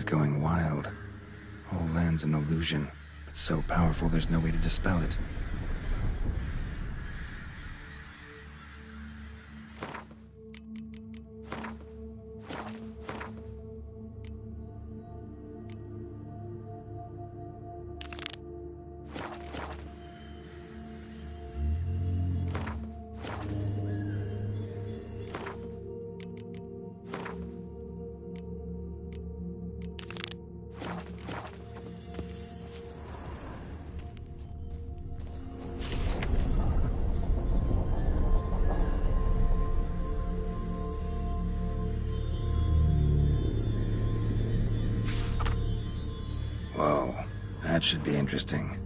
Something's going wild. Whole land's an illusion, but so powerful there's no way to dispel it. Whoa, that should be interesting.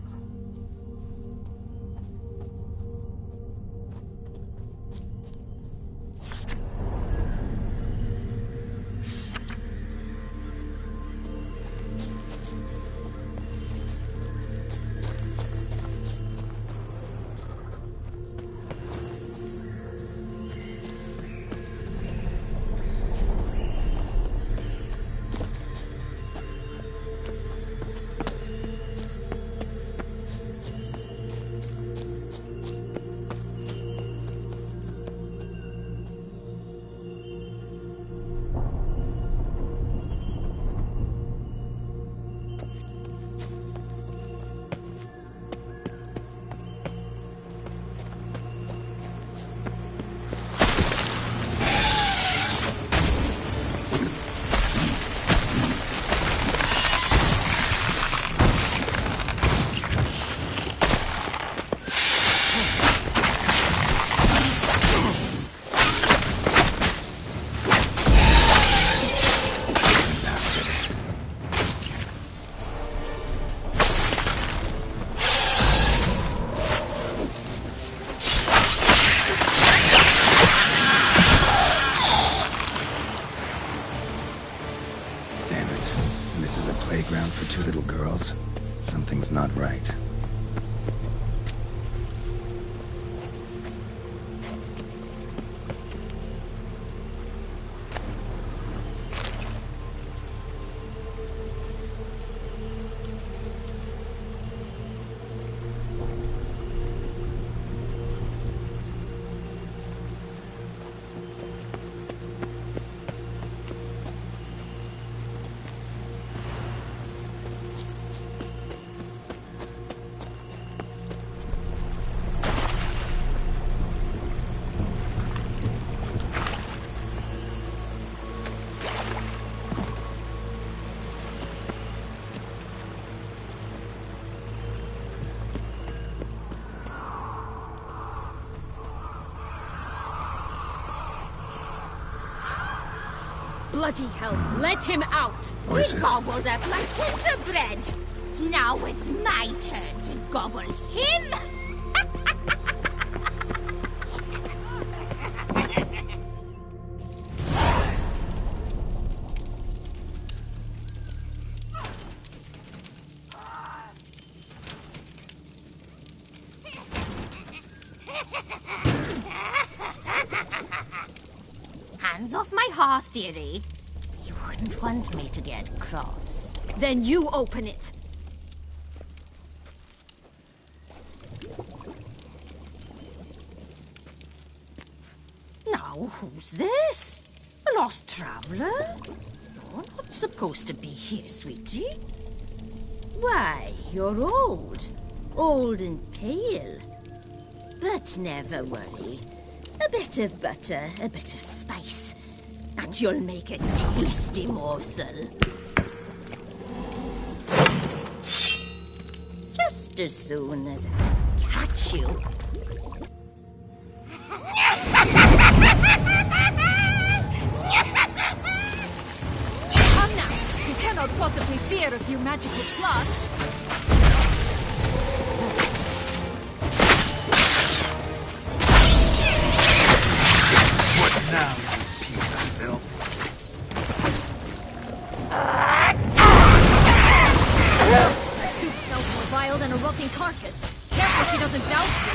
Playground for two little girls? Something's not right. Bloody hell, let him out! Voices. He gobbled up my gingerbread. Now it's my turn to gobble him. Hands off my hearth, dearie. You wouldn't want me to get cross. Then you open it. Now, who's this? A lost traveler? You're not supposed to be here, sweetie. Why, you're old. Old and pale. But never worry. A bit of butter, a bit of spice, and you'll make a tasty morsel. Just as soon as I catch you. Come now, you cannot possibly fear a few magical plants. Now, you piece of filth. That soup smells more vile than a rotting carcass. Careful she doesn't douse you.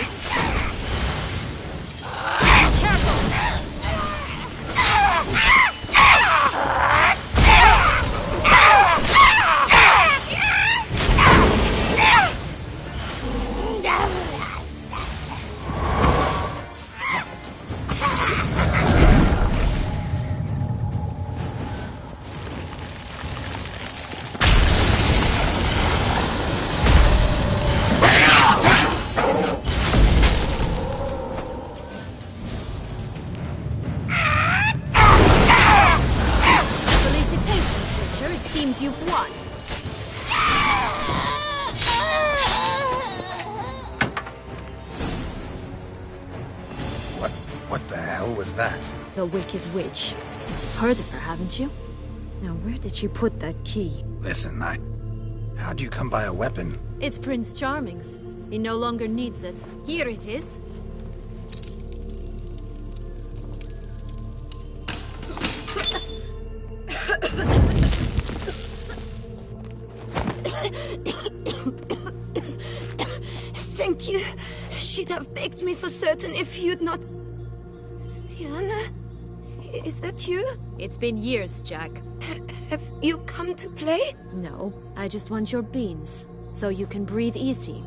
Careful! means you've won. What the hell was that? The Wicked Witch. Heard of her, haven't you? Now, where did she put that key? Listen, how'd you come by a weapon? It's Prince Charming's. He no longer needs it. Here it is. Thank you. She'd have begged me for certain if you'd not... Sienna? Is that you? It's been years, Jack. Have you come to play? No, I just want your beans, so you can breathe easy.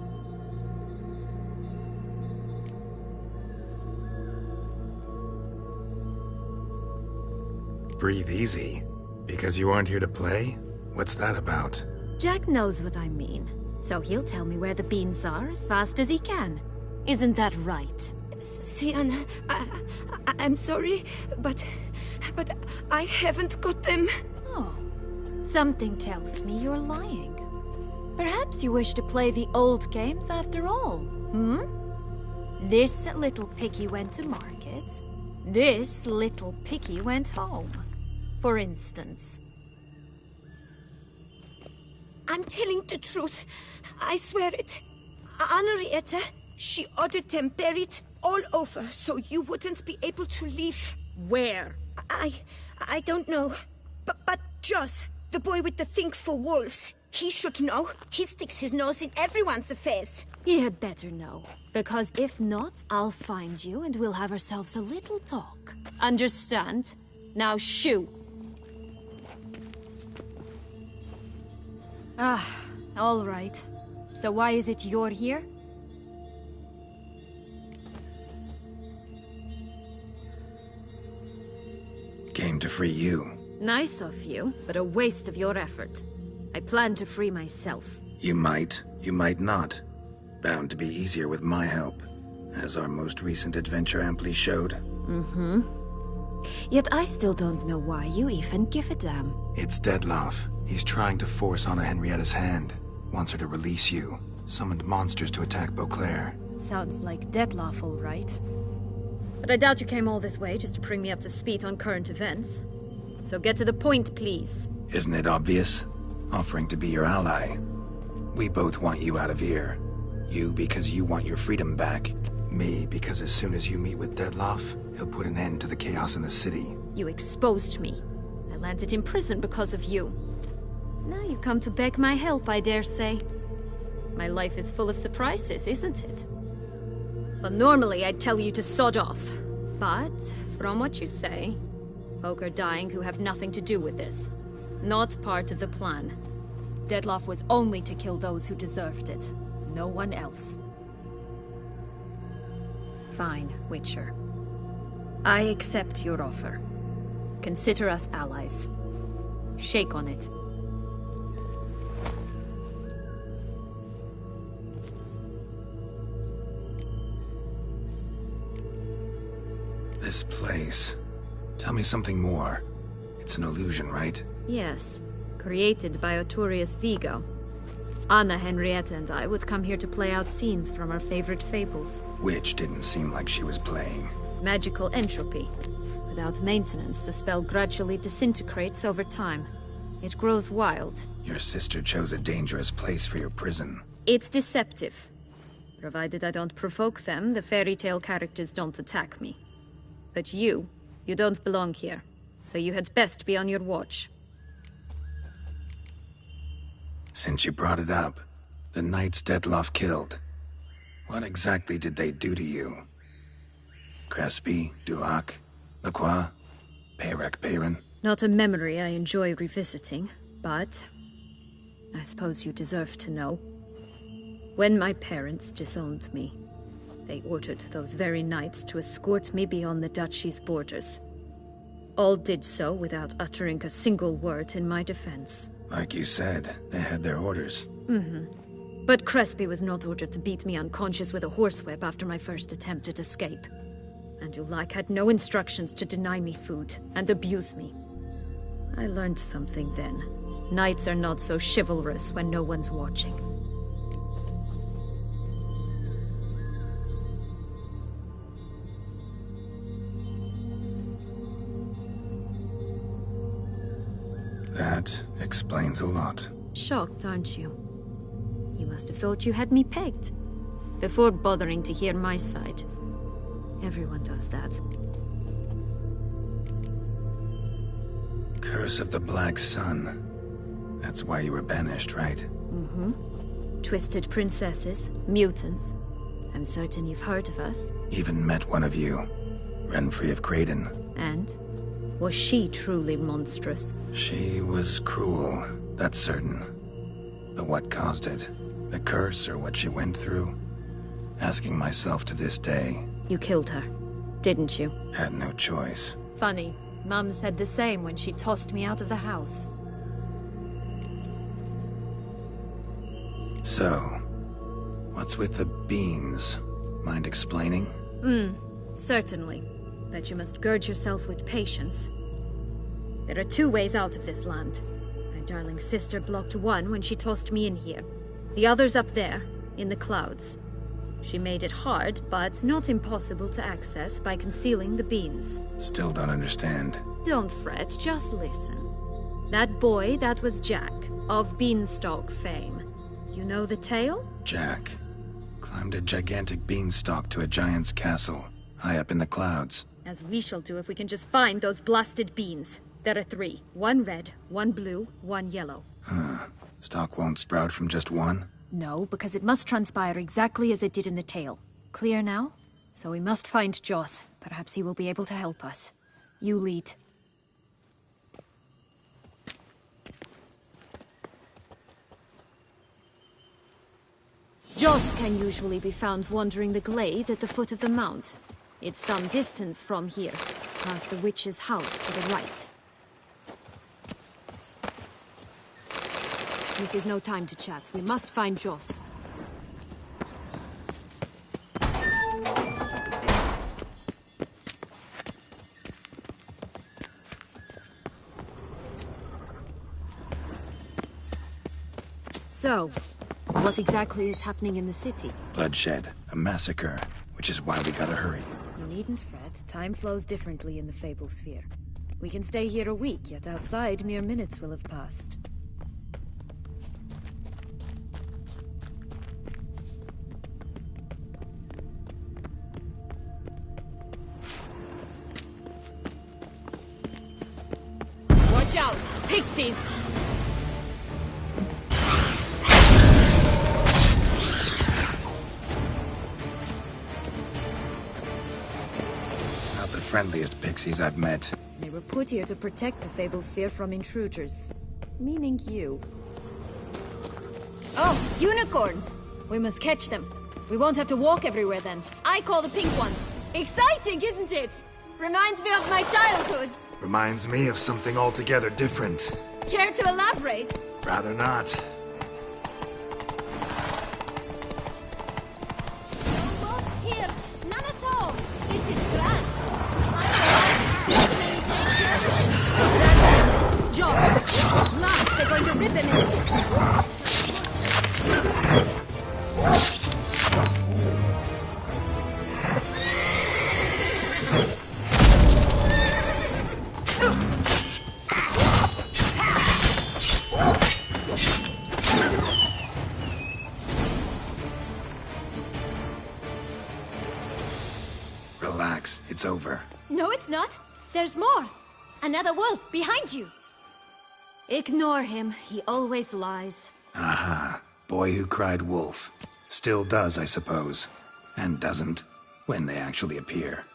Breathe easy? Because you aren't here to play? What's that about? Jack knows what I mean, so he'll tell me where the beans are as fast as he can. Isn't that right? Sienna, I'm sorry, but I haven't got them. Oh, something tells me you're lying. Perhaps you wish to play the old games after all, This little piggy went to market. This little piggy went home, for instance. I'm telling the truth. I swear it. Henrietta, she ordered them buried all over so you wouldn't be able to leave. Where? I don't know. But Joss, the boy with the thing for wolves, he should know. He sticks his nose in everyone's affairs. He had better know. Because if not, I'll find you and we'll have ourselves a little talk. Understand? Now shoo! All right. So why is it you're here? Came to free you. Nice of you, but a waste of your effort. I plan to free myself. You might not. Bound to be easier with my help, as our most recent adventure amply showed. Yet I still don't know why you even give a damn. It's Dettlaff. He's trying to force Anna Henrietta's hand. Wants her to release you. Summoned monsters to attack Beauclair. Sounds like Dettlaff, all right. But I doubt you came all this way just to bring me up to speed on current events. So get to the point, please. Isn't it obvious? Offering to be your ally. We both want you out of here. You because you want your freedom back. Me because as soon as you meet with Dettlaff, he'll put an end to the chaos in the city. You exposed me. I landed in prison because of you. Now you come to beg my help, I dare say. My life is full of surprises, isn't it? Well, normally I'd tell you to sod off. But, from what you say, folk are dying who have nothing to do with this. Not part of the plan. Dettlaff was only to kill those who deserved it. No one else. Fine, Witcher. I accept your offer. Consider us allies. Shake on it. This place. Tell me something more. It's an illusion, right? Yes. Created by Arturius Vigo. Anna Henrietta and I would come here to play out scenes from our favorite fables. Which didn't seem like she was playing. Magical entropy. Without maintenance, the spell gradually disintegrates over time. It grows wild. Your sister chose a dangerous place for your prison. It's deceptive. Provided I don't provoke them, the fairy tale characters don't attack me. But you don't belong here. So you had best be on your watch. Since you brought it up, the knights Dettlaff killed. What exactly did they do to you? Crespi, Dulac, Lacroix, Peyrac Peyran? Not a memory I enjoy revisiting, but I suppose you deserve to know. When my parents disowned me, they ordered those very knights to escort me beyond the duchy's borders. All did so without uttering a single word in my defense. Like you said, they had their orders. But Crespi was not ordered to beat me unconscious with a horsewhip after my first attempt at escape. And Dulac had no instructions to deny me food and abuse me. I learned something then. Knights are not so chivalrous when no one's watching. That explains a lot. Shocked, aren't you? You must have thought you had me pegged. Before bothering to hear my side. Everyone does that. Curse of the Black Sun. That's why you were banished, right? Twisted princesses, mutants. I'm certain you've heard of us. Even met one of you. Renfri of Kraden. And? Was she truly monstrous? She was cruel, that's certain. But what caused it? The curse or what she went through? Asking myself to this day. You killed her, didn't you? Had no choice. Funny. Mum said the same when she tossed me out of the house. So, what's with the beans? Mind explaining? Certainly. But you must gird yourself with patience. There are 2 ways out of this land. My darling sister blocked one when she tossed me in here. The other's up there, in the clouds. She made it hard, but not impossible to access by concealing the beans. Still don't understand. Don't fret, just listen. That boy, that was Jack, of Beanstalk fame. You know the tale? Jack climbed a gigantic beanstalk to a giant's castle, high up in the clouds. As we shall do if we can just find those blasted beans. There are 3. 1 red, 1 blue, 1 yellow. Stalk won't sprout from just one? No, because it must transpire exactly as it did in the tale. Clear now? So we must find Joss. Perhaps he will be able to help us. You lead. Joss can usually be found wandering the glade at the foot of the mount. It's some distance from here, past the witch's house to the right. This is no time to chat. We must find Joss. So, what exactly is happening in the city? Bloodshed, a massacre, which is why we gotta hurry. You needn't fret. Time flows differently in the Fable Sphere. We can stay here a week, yet outside mere minutes will have passed. Watch out! Pixies! Not the friendliest pixies I've met. They were put here to protect the Fable Sphere from intruders. Meaning you. Oh, unicorns! We must catch them. We won't have to walk everywhere then. I call the pink one. Exciting, isn't it? Reminds me of my childhood. Reminds me of something altogether different. Care to elaborate? Rather not. No walks here. None at all. This is grand. That's Joss. Last, they're going to rip him in 6. Relax, it's over. No, it's not. There's more. Another wolf behind you. Ignore him. He always lies. Aha. Boy who cried wolf. Still does, I suppose. And doesn't, when they actually appear.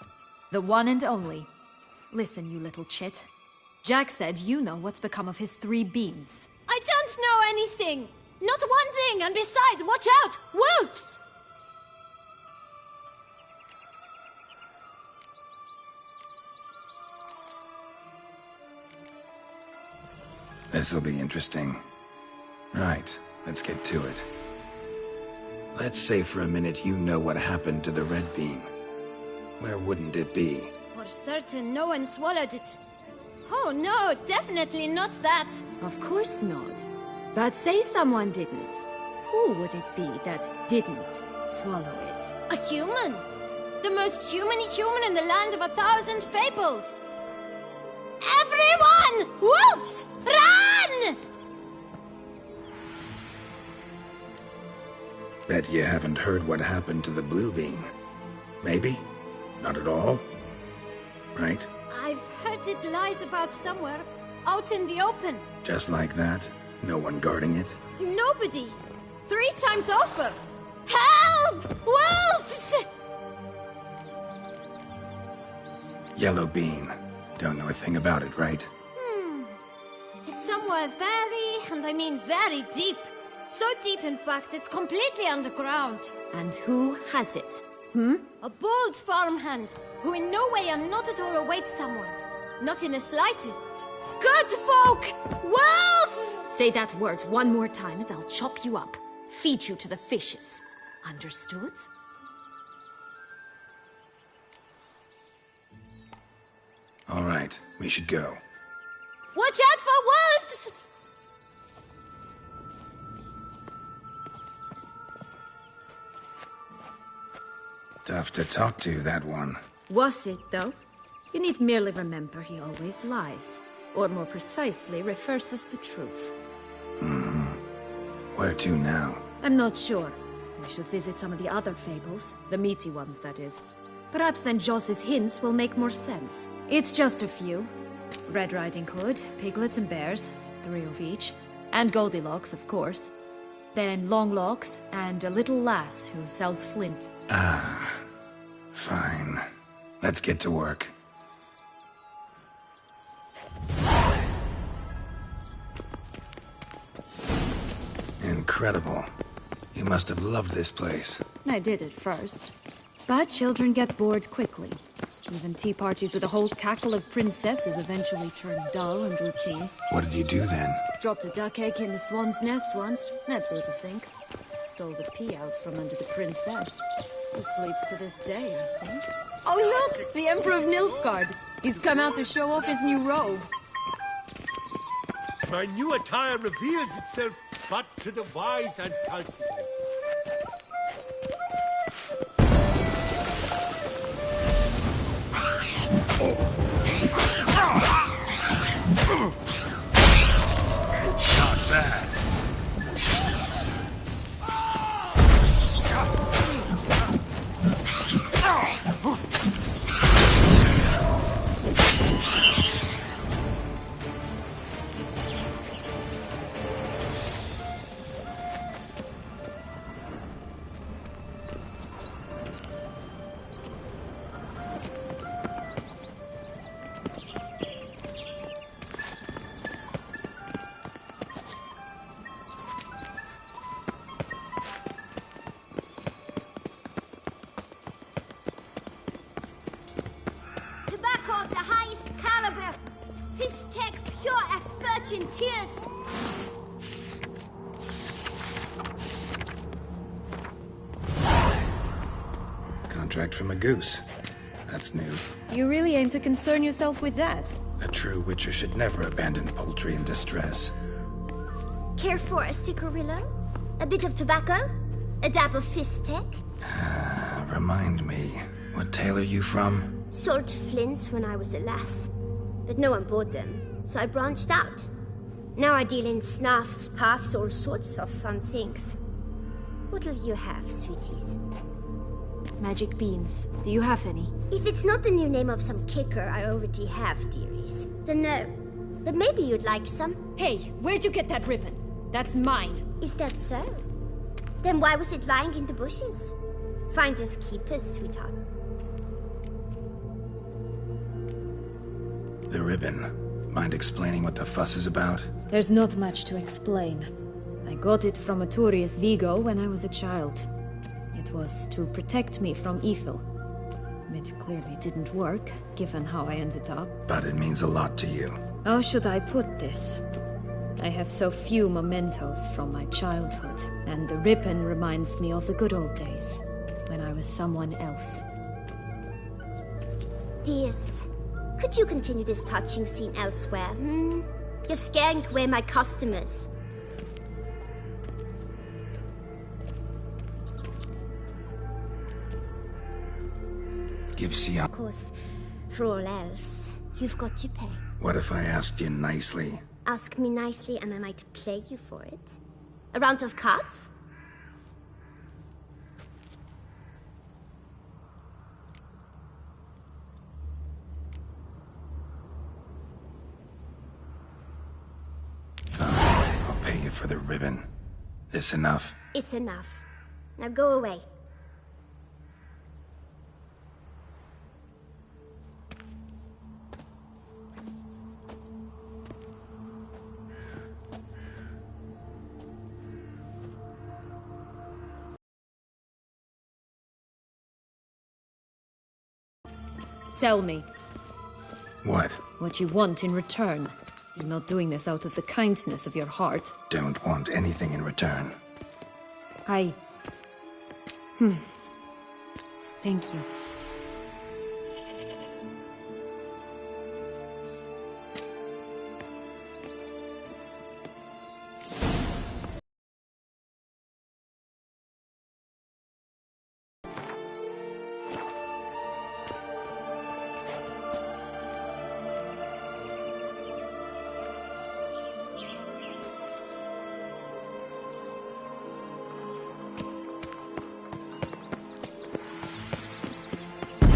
The one and only. Listen, you little chit. Jack said you know what's become of his 3 beans. I don't know anything! Not one thing, and besides, watch out! Wolves! This'll be interesting. Right, let's get to it. Let's say for a minute you know what happened to the red bean. Where wouldn't it be? For certain, no one swallowed it. Oh no, definitely not that. Of course not. But say someone didn't. Who would it be that didn't swallow it? A human. The most human in the land of 1,000 fables. Everyone! Wolves! Run! Bet you haven't heard what happened to the Blue Bean. Maybe? Not at all? Right? I've heard it lies about somewhere, out in the open. Just like that? No one guarding it? Nobody. 3 times over. Help! Wolves! Yellow Bean. Don't know a thing about it, right? It's somewhere very, and I mean very deep. So deep, in fact, it's completely underground. And who has it? A bold farmhand, who in no way and not at all awaits someone. Not in the slightest. Good folk! Wolf! Say that word one more time and I'll chop you up. Feed you to the fishes. Understood? All right, we should go. Watch out for wolves! Tough to talk to, that one. Was it, though? You need merely remember he always lies. Or more precisely, reverses the truth. Where to now? I'm not sure. We should visit some of the other fables. The meaty ones, that is. Perhaps then Joss's hints will make more sense. It's just a few. Red Riding Hood, Piglets and Bears, 3 of each. And Goldilocks, of course. Then Longlocks, and a little lass who sells flint. Fine. Let's get to work. Incredible. You must have loved this place. I did at first. But children get bored quickly. Even tea parties with a whole cackle of princesses eventually turn dull and routine. What did you do then? Dropped a duck egg in the swan's nest once, that sort of thing. Stole the pea out from under the princess. Who sleeps to this day, I think. Oh look! The Emperor of Nilfgaard! He's come out to show off his new robe. My new attire reveals itself but to the wise and cultivated. Not bad. Tobacco of the highest caliber. Fistech pure as virgin tears. Contract from a goose. That's new. You really aim to concern yourself with that? A true witcher should never abandon poultry in distress. Care for a cigarillo? A bit of tobacco? A dab of Fistech? Remind me, what tale are you from? Sold flints when I was a lass, but no one bought them, so I branched out. Now I deal in snuffs, puffs, all sorts of fun things. What'll you have, sweeties? Magic beans. Do you have any? If it's not the new name of some kicker I already have, dearies, then no. But maybe you'd like some. Hey, where'd you get that ribbon? That's mine. Is that so? Then why was it lying in the bushes? Finders keepers, sweetheart. The ribbon. Mind explaining what the fuss is about? There's not much to explain. I got it from Arturius Vigo when I was a child. It was to protect me from evil. It clearly didn't work, given how I ended up. But it means a lot to you. How should I put this? I have so few mementos from my childhood, and the ribbon reminds me of the good old days, when I was someone else. Dears, Could you continue this touching scene elsewhere? You're scaring away my customers. Give Sion. Of course, for all else, you've got to pay. What if I asked you nicely? Ask me nicely and I might play you for it. A round of cards? Fine. I'll pay you for the ribbon. This enough? It's enough. Now go away. Tell me. What? What you want in return. You're not doing this out of the kindness of your heart. Don't want anything in return. Thank you.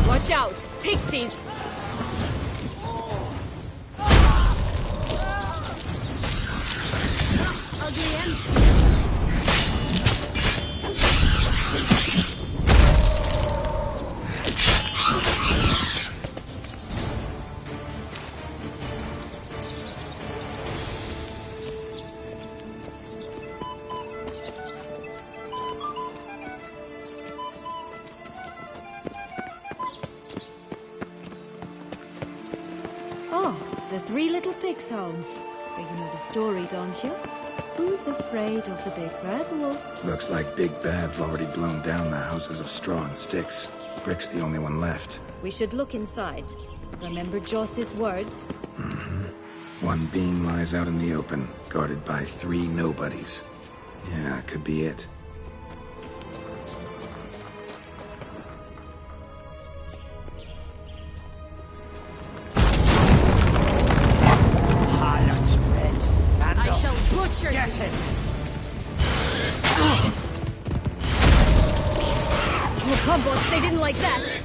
Watch out! Pixies! Oh, the Three Little Pigs homes. You know the story, don't you? Who's afraid of the big bad wolf? Looks like Big Bad's already blown down the houses of straw and sticks. Brick's the only one left. We should look inside. Remember Joss's words? One beam lies out in the open, guarded by 3 nobodies. Yeah, could be it. Harlot, red, vandal. I shall butcher Get you! him! Oh, come, Butch, they didn't like that!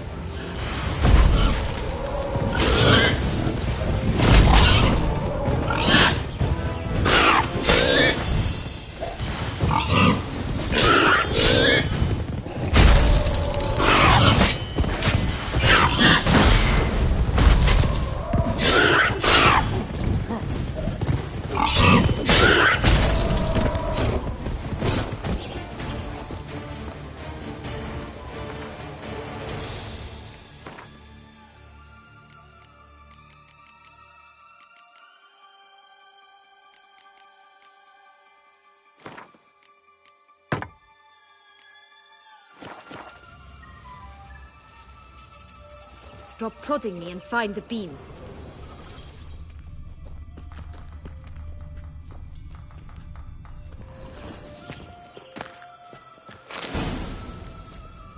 Stop prodding me and find the beans.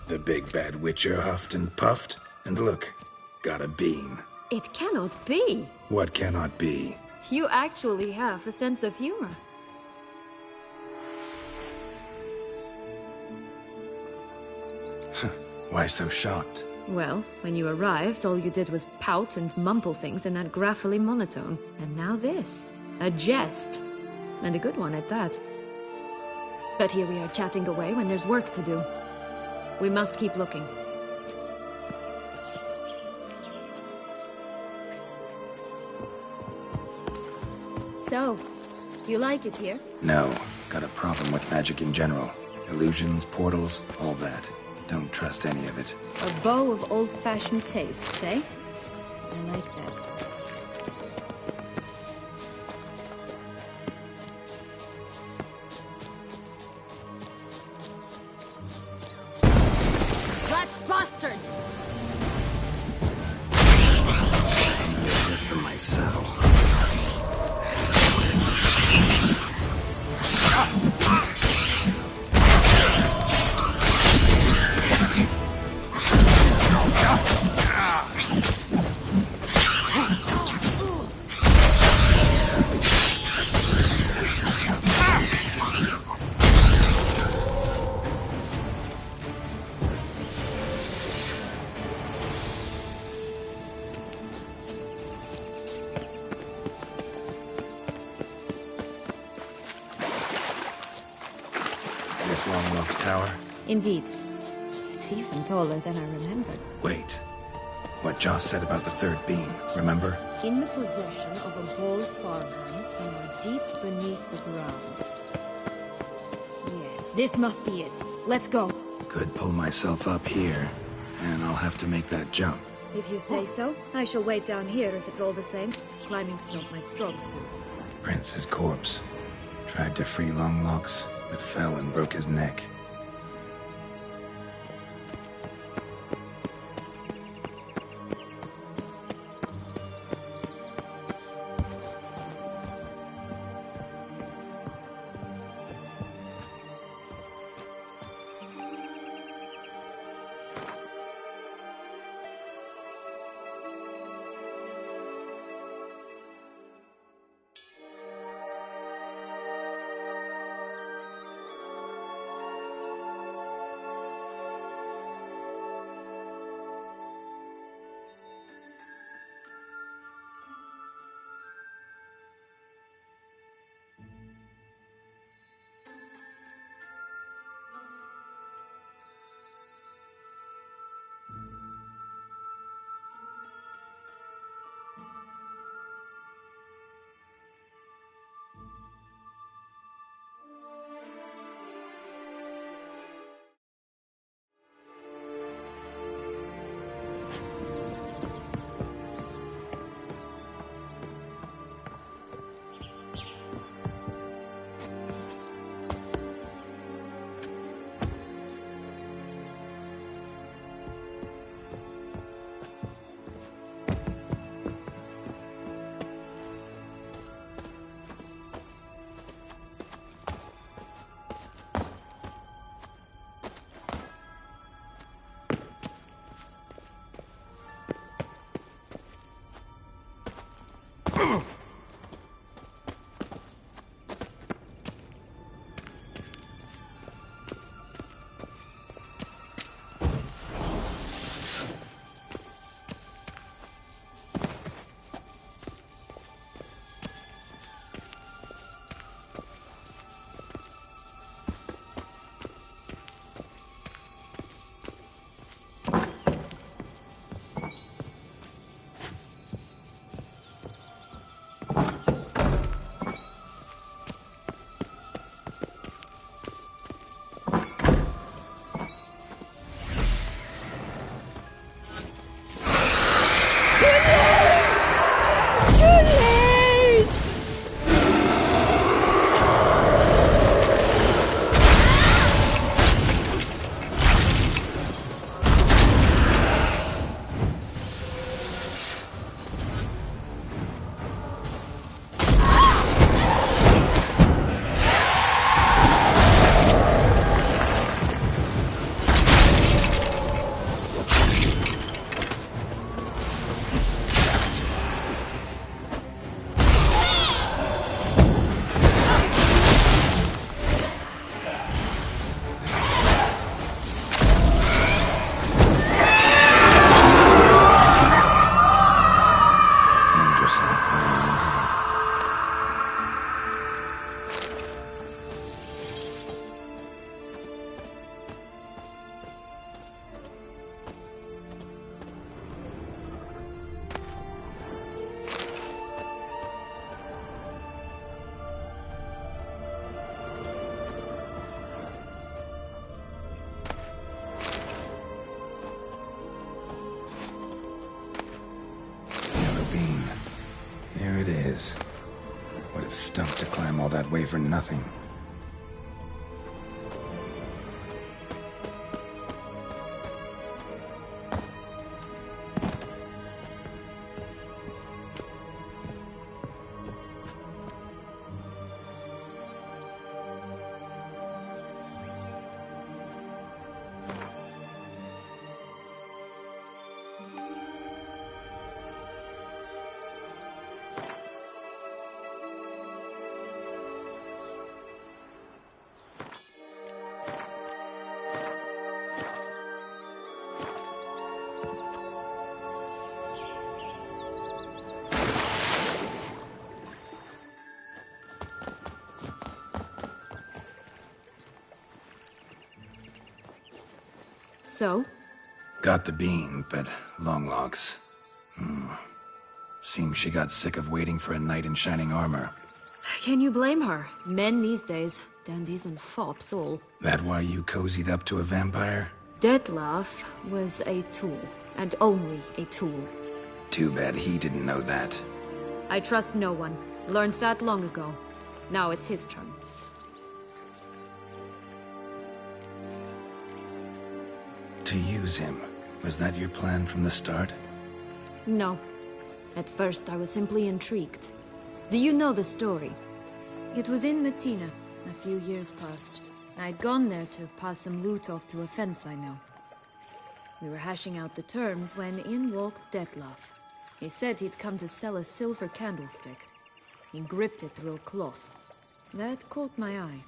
The Big Bad Witcher huffed and puffed, and look, got a beam. It cannot be! What cannot be? You actually have a sense of humor. Why so shocked? Well, when you arrived, all you did was pout and mumble things in that graphically monotone. And now this. A jest. And a good one at that. But here we are chatting away when there's work to do. We must keep looking. So, do you like it here? No, got a problem with magic in general. Illusions, portals, all that. Don't trust any of it. A bow of old-fashioned tastes, eh? I like that. Rat bastard! this Longlocks tower? Indeed. It's even taller than I remembered. Wait. What Joss said about the third beam, remember? In the possession of a bold farmhand somewhere deep beneath the ground. Yes, this must be it. Let's go. Could pull myself up here, and I'll have to make that jump. If you say so, I shall wait down here if it's all the same. Climbing's not my strong suit. Prince's corpse. Tried to free Longlocks, but fell and broke his neck. Would have stunk to climb all that way for nothing. So? Got the bean, but Longlocks. Seems she got sick of waiting for a knight in shining armor. Can you blame her? Men these days, dandies and fops all. That why you cozied up to a vampire? Dettlaff was a tool, and only a tool. Too bad he didn't know that. I trust no one. Learned that long ago. Now it's his turn. To use him. Was that your plan from the start? No. At first I was simply intrigued. Do you know the story? It was in Metina, a few years past. I'd gone there to pass some loot off to a fence I know. We were hashing out the terms when in walked Dettlaff. He said he'd come to sell a silver candlestick. He gripped it through a cloth. That caught my eye.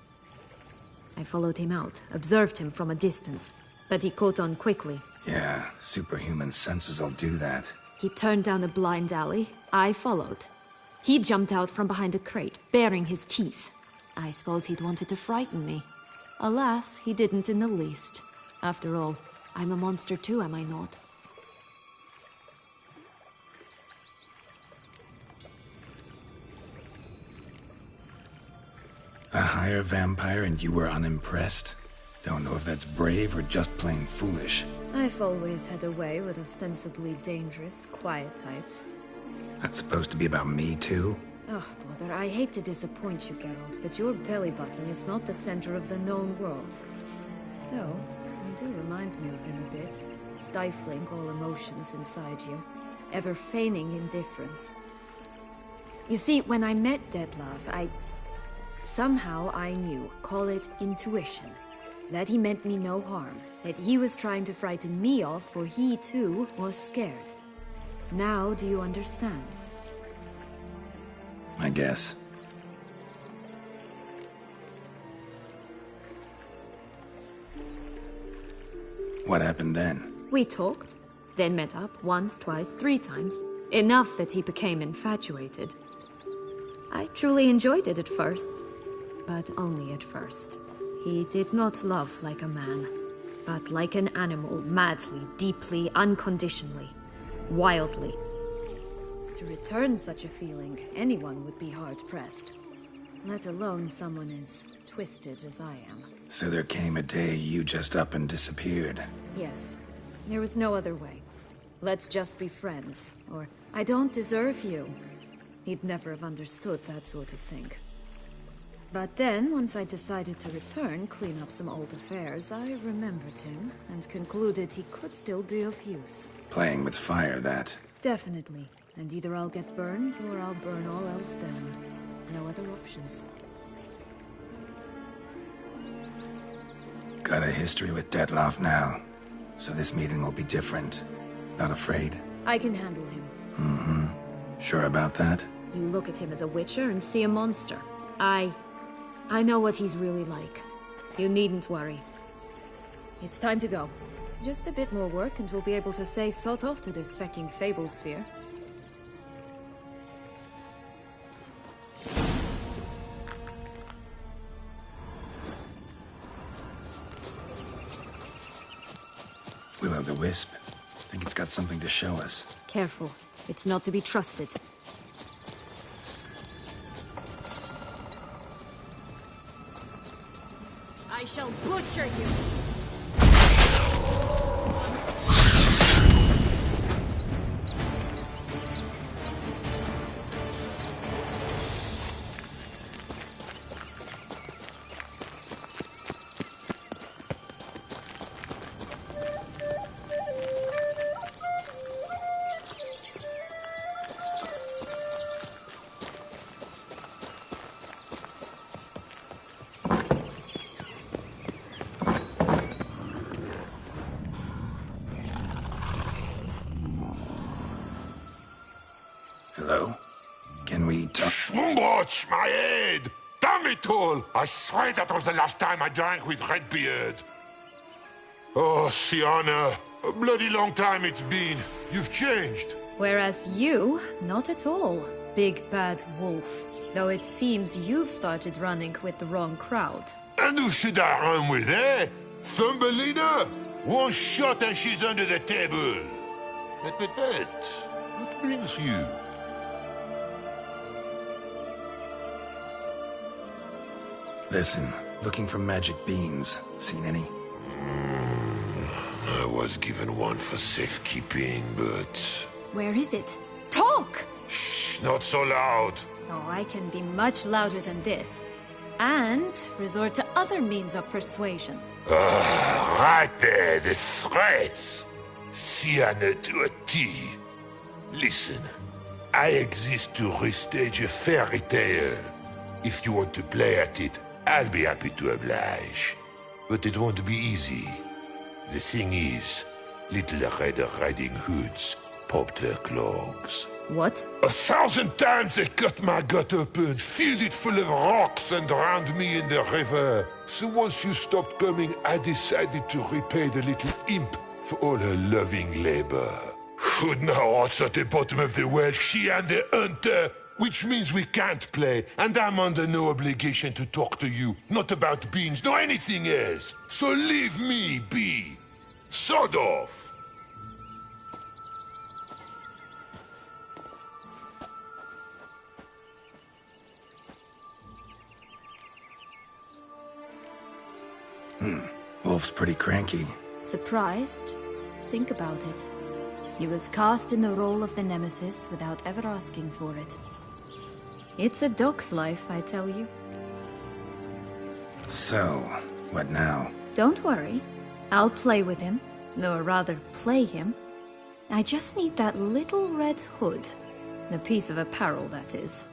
I followed him out, observed him from a distance, but he caught on quickly. Yeah, superhuman senses'll do that. He turned down a blind alley. I followed. He jumped out from behind a crate, baring his teeth. I suppose he'd wanted to frighten me. Alas, he didn't in the least. After all, I'm a monster too, am I not? A higher vampire and you were unimpressed? Don't know if that's brave or just plain foolish. I've always had a way with ostensibly dangerous, quiet types. That's supposed to be about me too? Ugh, bother, I hate to disappoint you, Geralt, but your belly button is not the center of the known world. Though, you do remind me of him a bit. Stifling all emotions inside you. Ever feigning indifference. You see, when I met Dettlaff, somehow I knew, call it intuition, that he meant me no harm, that he was trying to frighten me off, for he too was scared. Now do you understand? I guess. What happened then? We talked, then met up once, twice, 3 times. Enough that he became infatuated. I truly enjoyed it at first, but only at first. He did not love like a man, but like an animal, madly, deeply, unconditionally, wildly. To return such a feeling, anyone would be hard-pressed. Let alone someone as twisted as I am. So there came a day you just up and disappeared. Yes. There was no other way. Let's just be friends, or I don't deserve you. He'd never have understood that sort of thing. But then, once I decided to return, clean up some old affairs, I remembered him and concluded he could still be of use. Playing with fire, that. Definitely. And either I'll get burned, or I'll burn all else down. No other options. Got a history with Dettlaff now, so this meeting will be different. Not afraid? I can handle him. Mm-hmm. Sure about that? You look at him as a witcher and see a monster. I know what he's really like. You needn't worry. It's time to go. Just a bit more work and we'll be able to say sod off to this fecking fable sphere. Will-o'-the-wisp. Think it's got something to show us. Careful. It's not to be trusted. I shall butcher you! Hello? Can we talk? Watch my head! Damn it all! I swear that was the last time I drank with Redbeard. Oh, Sienna, a bloody long time it's been. You've changed. Whereas you, not at all, big bad wolf. Though it seems you've started running with the wrong crowd. And who should I run with, eh? Thumbelina? One shot and she's under the table. But, what brings you? Listen, looking for magic beans. Seen any? I was given one for safekeeping, but... Where is it? Talk! Shh, not so loud. Oh, I can be much louder than this. And resort to other means of persuasion. Right there, the threats. Sienna to a T. Listen, I exist to restage a fairy tale. If you want to play at it, I'll be happy to oblige. But it won't be easy. The thing is, little Red Riding Hoods popped her clogs. What? 1,000 times they cut my gut open, filled it full of rocks and drowned me in the river. So once you stopped coming, I decided to repay the little imp for all her loving labor. Who'd know what's at the bottom of the well? She and the hunter. Which means we can't play, and I'm under no obligation to talk to you. Not about beans, nor anything else. So leave me be. Sod off. Wolf's pretty cranky. Surprised? Think about it. He was cast in the role of the Nemesis without ever asking for it. It's a dog's life, I tell you. So, what now? Don't worry. I'll play with him. Or rather, play him. I just need that little red hood. A piece of apparel, that is.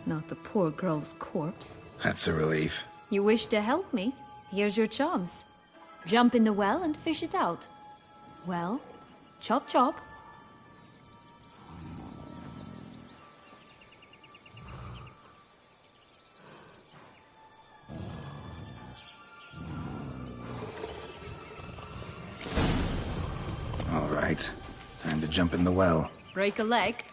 Not the poor girl's corpse. That's a relief. You wish to help me? Here's your chance. Jump in the well and fish it out. Well, chop chop. All right. Time to jump in the well. Break a leg.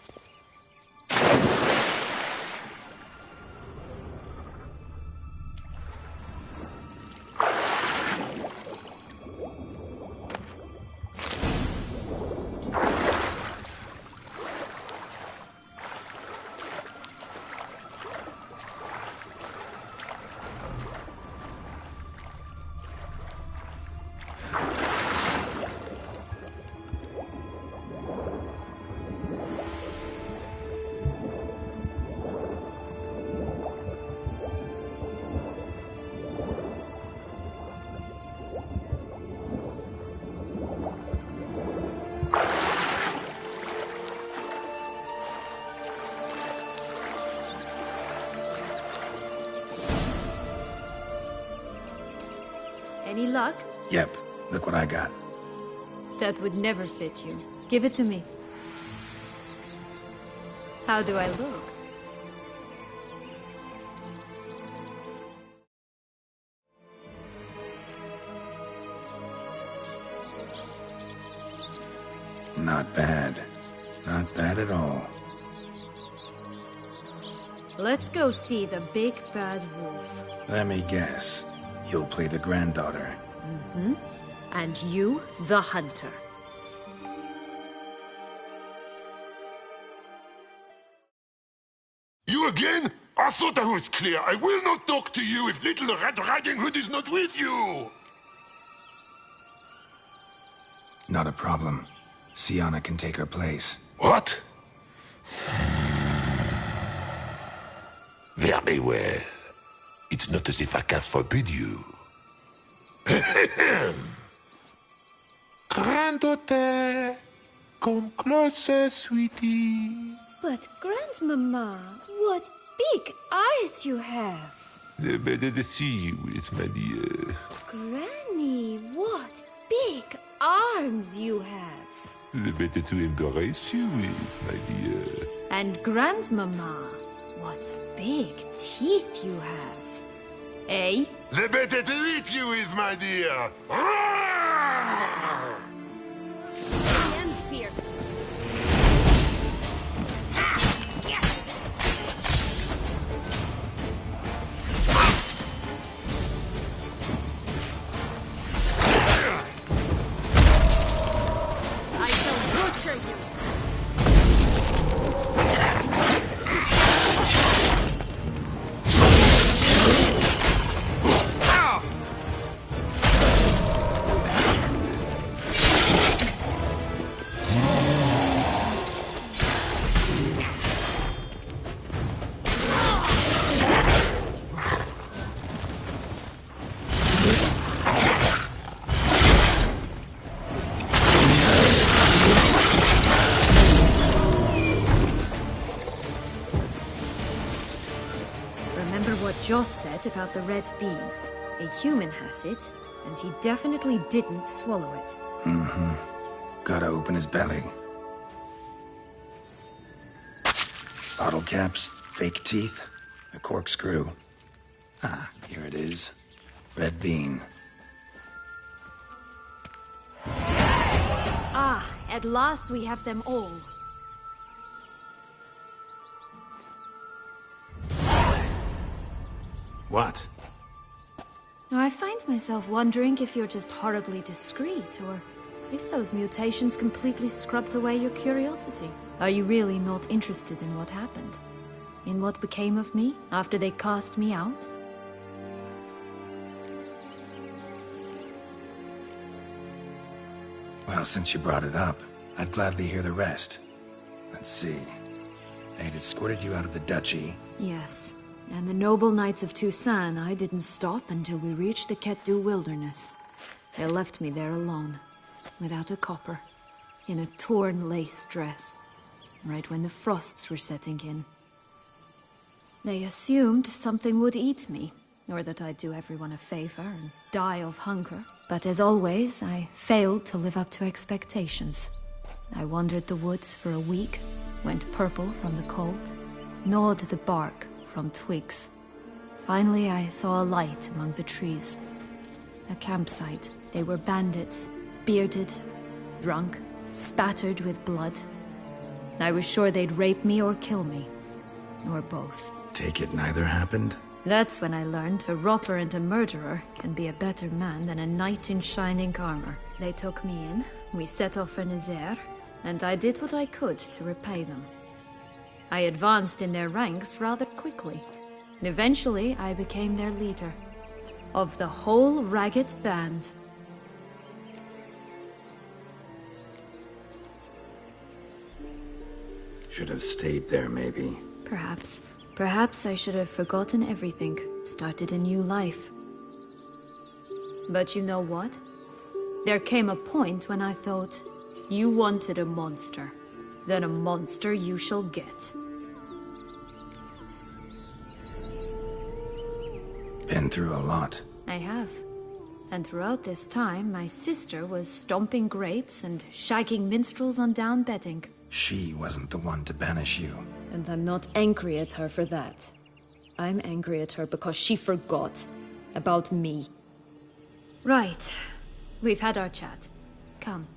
Any luck? Yep. Look what I got. That would never fit you. Give it to me. How do I look? Not bad. Not bad at all. Let's go see the big bad wolf. Let me guess. You'll play the granddaughter. Mm-hmm. And you, the hunter. You again? I thought I was clear. I will not talk to you if little Red Riding Hood is not with you. Not a problem. Sienna can take her place. What? Very well. It's not as if I can forbid you. Granddaughter, come closer, sweetie. But, Grandmama, what big eyes you have. The better to see you with, my dear. Granny, what big arms you have. The better to embrace you with, my dear. And Grandmama, what big teeth you have. Eh? The better to eat you with, my dear. And fierce. Joss said about the red bean. A human has it, and he definitely didn't swallow it. Gotta open his belly. Bottle caps, fake teeth, a corkscrew. Ah, here it is. Red bean. Ah, at last we have them all. What? Now, I find myself wondering if you're just horribly discreet, or if those mutations completely scrubbed away your curiosity. Are you really not interested in what happened? In what became of me after they cast me out? Well, since you brought it up, I'd gladly hear the rest. Let's see. They'd escorted you out of the duchy. Yes. And the noble knights of Toussaint, I didn't stop until we reached the Ketdu wilderness. They left me there alone, without a copper, in a torn lace dress, right when the frosts were setting in. They assumed something would eat me, or that I'd do everyone a favor and die of hunger. But as always, I failed to live up to expectations. I wandered the woods for a week, went purple from the cold, gnawed the bark from twigs. Finally, I saw a light among the trees. A campsite. They were bandits, bearded, drunk, spattered with blood. I was sure they'd rape me or kill me, or both. Take it neither happened? That's when I learned a robber and a murderer can be a better man than a knight in shining armor. They took me in, we set off for Nazaire, and I did what I could to repay them. I advanced in their ranks rather quickly. Eventually, I became their leader. Of the whole ragged band. Should have stayed there, maybe. Perhaps. Perhaps I should have forgotten everything, started a new life. But you know what? There came a point when I thought, you wanted a monster. Then a monster you shall get. Been through a lot. I have. And throughout this time, my sister was stomping grapes and shagging minstrels on down bedding. She wasn't the one to banish you. And I'm not angry at her for that. I'm angry at her because she forgot about me. Right. We've had our chat. Come.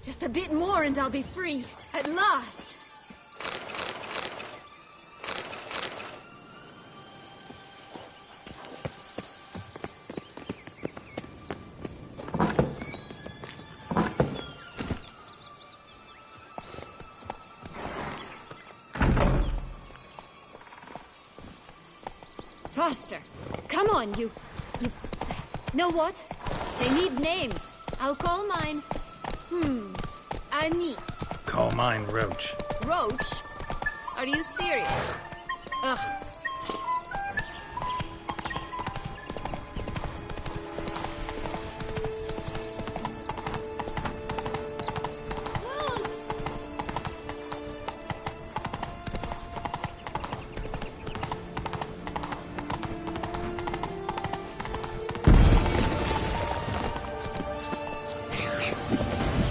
Just a bit more and I'll be free. At last! Faster! Come on, you... Know what? They need names. I'll call mine... Anise. Call mine Roach. Roach? Are you serious? Ugh. Wolves!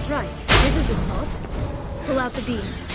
Right, this is the spot. Pull out the beans.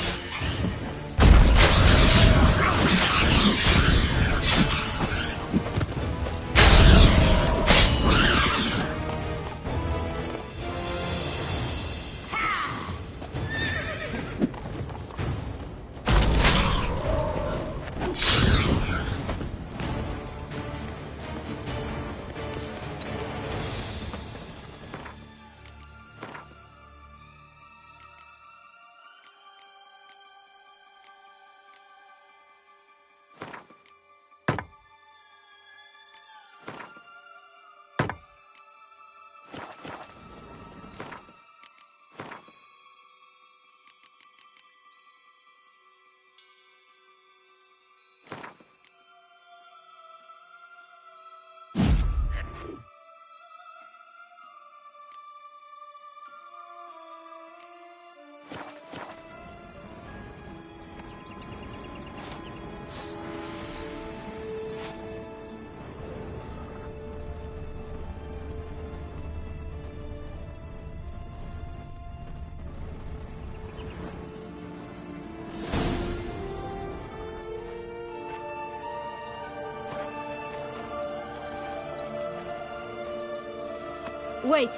Wait!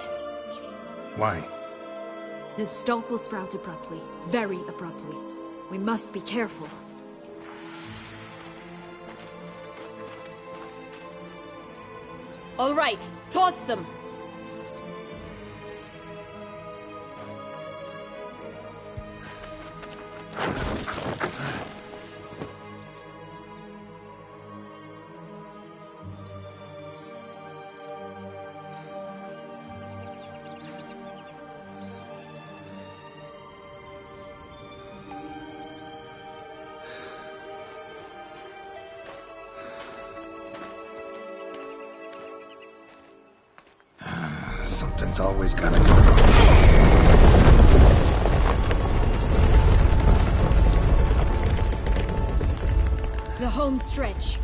Why? This stalk will sprout abruptly. Very abruptly. We must be careful. All right, toss them! Something's always gotta go wrong. The home stretch.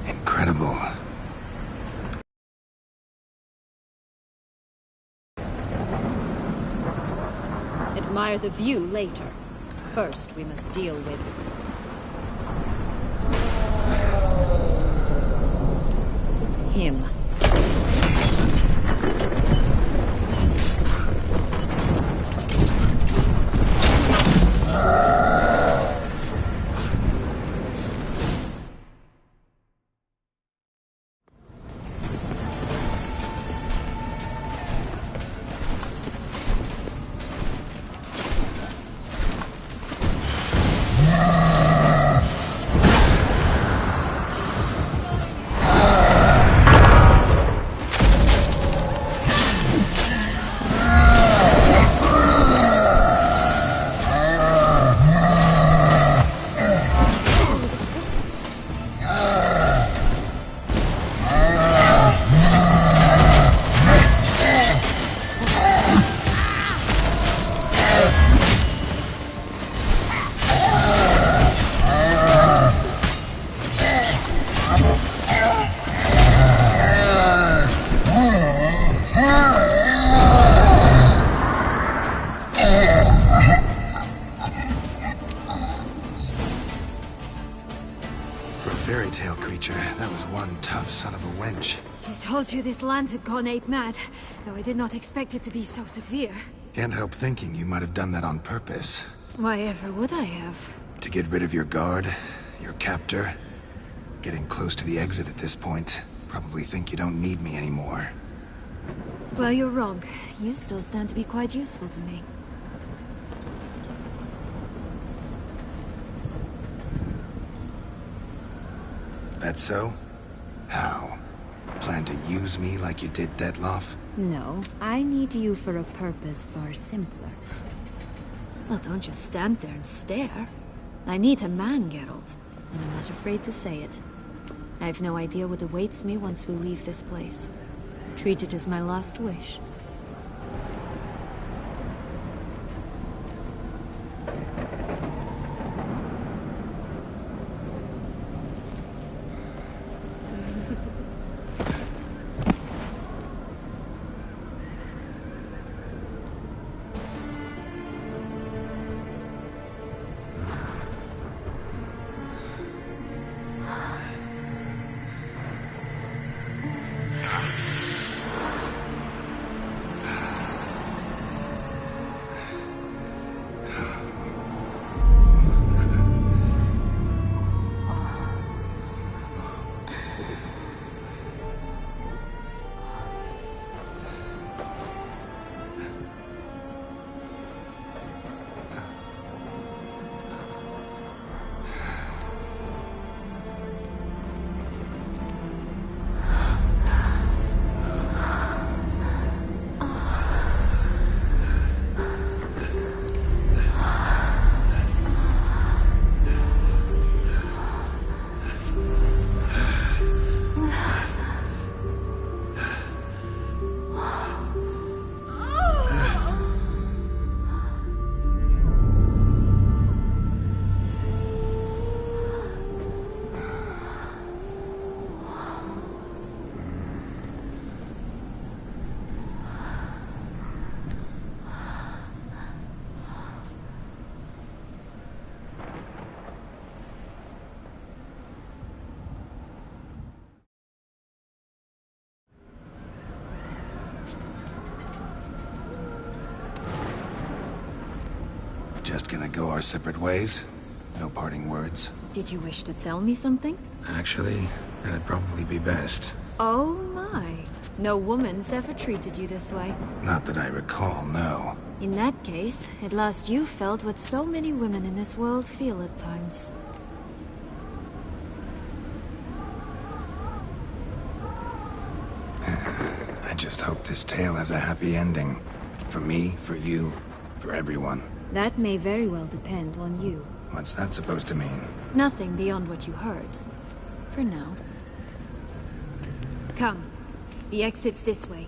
Incredible. Admire the view later. First, we must deal with... him. Fairy tale creature, that was one tough son of a wench. I told you this land had gone ape mad, though I did not expect it to be so severe. Can't help thinking you might have done that on purpose. Why ever would I have? To get rid of your guard, your captor. Getting close to the exit at this point. Probably think you don't need me anymore. Well, you're wrong. You still stand to be quite useful to me. That so? How? Plan to use me like you did Detloff? No, I need you for a purpose far simpler. Well, don't just stand there and stare. I need a man, Geralt, and I'm not afraid to say it. I have no idea what awaits me once we leave this place. Treat it as my last wish. Just gonna go our separate ways? No parting words? Did you wish to tell me something? Actually, that'd probably be best. Oh my. No woman's ever treated you this way. Not that I recall, no. In that case, at last you felt what so many women in this world feel at times. I just hope this tale has a happy ending. For me, for you, for everyone. That may very well depend on you. What's that supposed to mean? Nothing beyond what you heard. For now. Come. The exit's this way.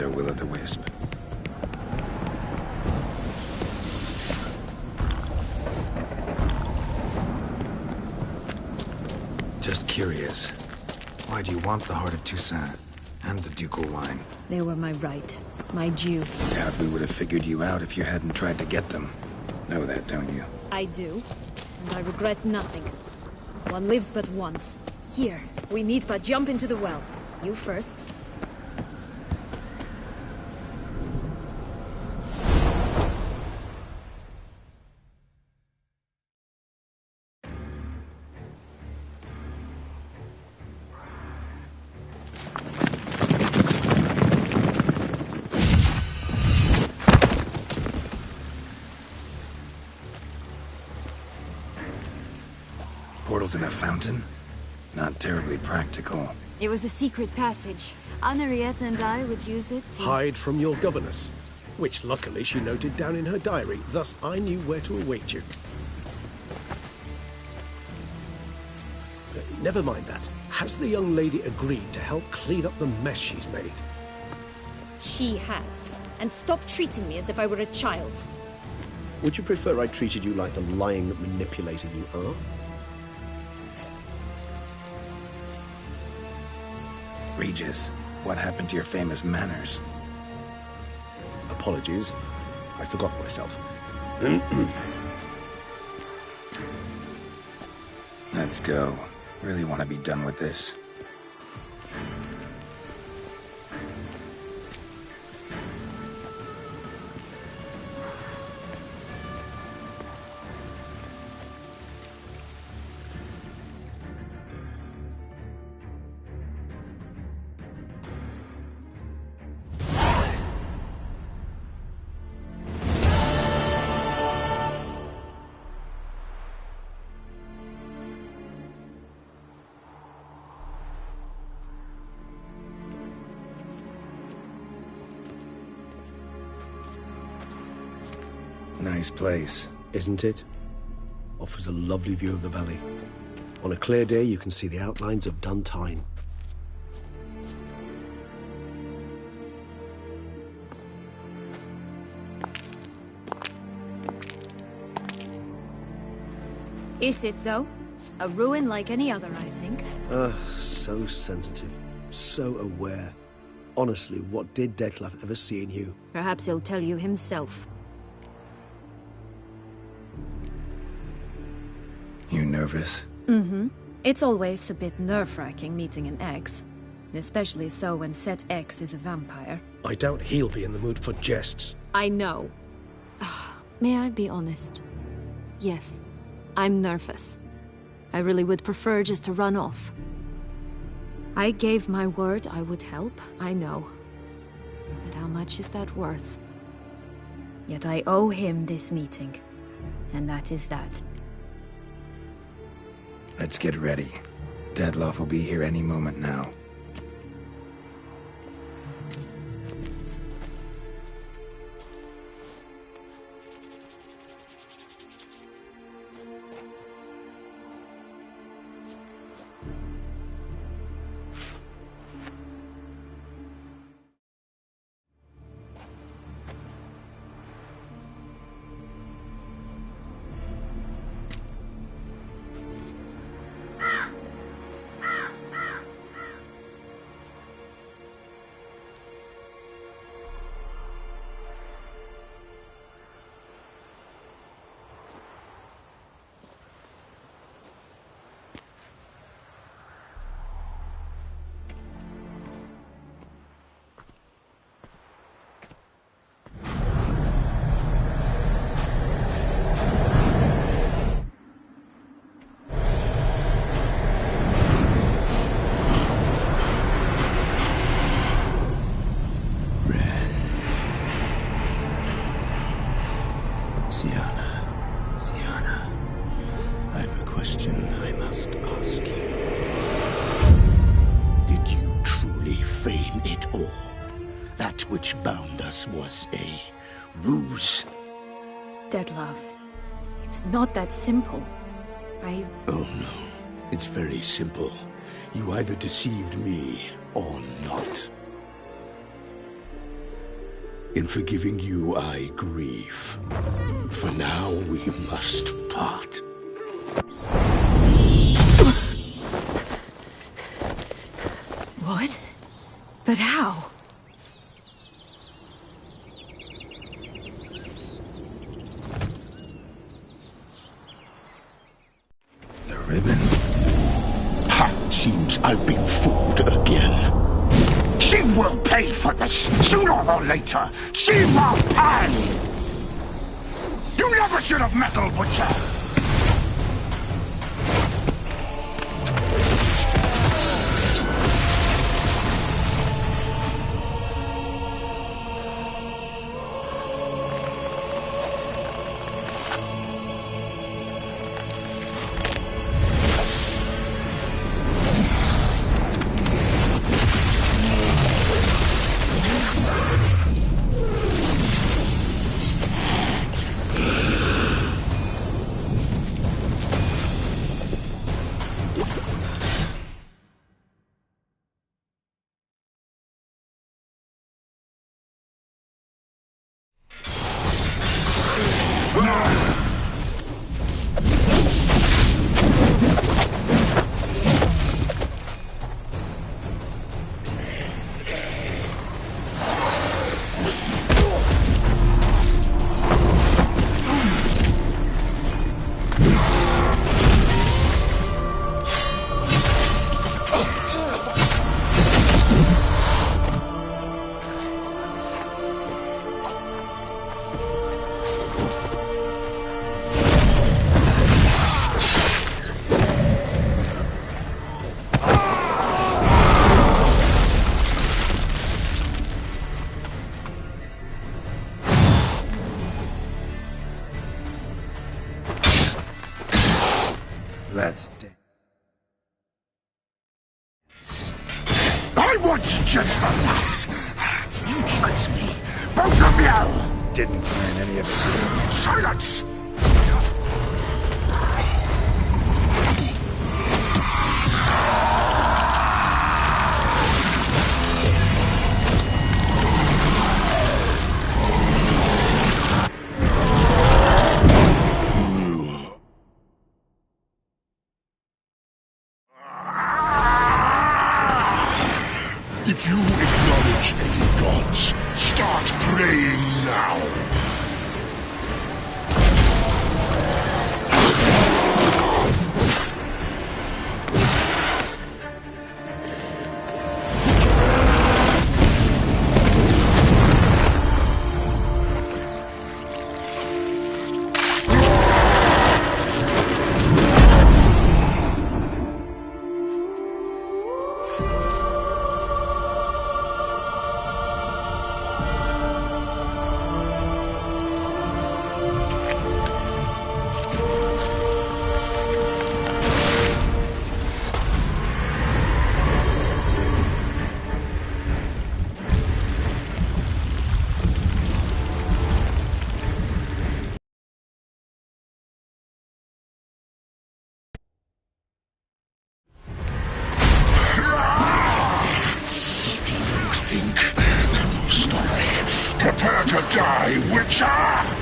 there, Will-o'-the-Wisp. Just curious. Why do you want the Heart of Toussaint and the ducal wine? They were my right. My due. Doubt we would have figured you out if you hadn't tried to get them. Know that, don't you? I do. And I regret nothing. One lives but once. Here, we need but jump into the well. You first. Portals in a fountain? Not terribly practical. It was a secret passage. Henriette and I would use it to... Hide from your governess, which luckily she noted down in her diary, thus I knew where to await you. Never mind that. Has the young lady agreed to help clean up the mess she's made? She has. And stop treating me as if I were a child. Would you prefer I treated you like the lying manipulator you are? Regis, what happened to your famous manners? Apologies. I forgot myself. Let's go. Really want to be done with this. Nice place. Isn't it? Offers a lovely view of the valley. On a clear day, you can see the outlines of Dun Tine. Is it, though? A ruin like any other, I think. So sensitive. So aware. Honestly, what did Dettlaff ever see in you? Perhaps he'll tell you himself. You nervous? Mm-hmm. It's always a bit nerve-wracking meeting an X. Especially so when Set X is a vampire. I doubt he'll be in the mood for jests. I know. May I be honest? Yes, I'm nervous. I really would prefer just to run off. I gave my word I would help, I know. But how much is that worth? Yet I owe him this meeting. And that is that. Let's get ready. Dettlaff will be here any moment now. Syanna, I've a question I must ask you. Did you truly feign it all? That which bound us was a ruse? Dettlaff, it's not that simple. Oh no, it's very simple. You either deceived me or not. In forgiving you, I grieve. For now, we must part. What? But how? The ribbon. Ha! Seems I've been fooled again. She will pay for this, sooner or later. She will pay! You never should have meddled with her! Let's I want just the lass! You tricked me! Both of you! Didn't plan any of it. Silence! If you acknowledge any gods, start praying now. Prepare to die, Witcher!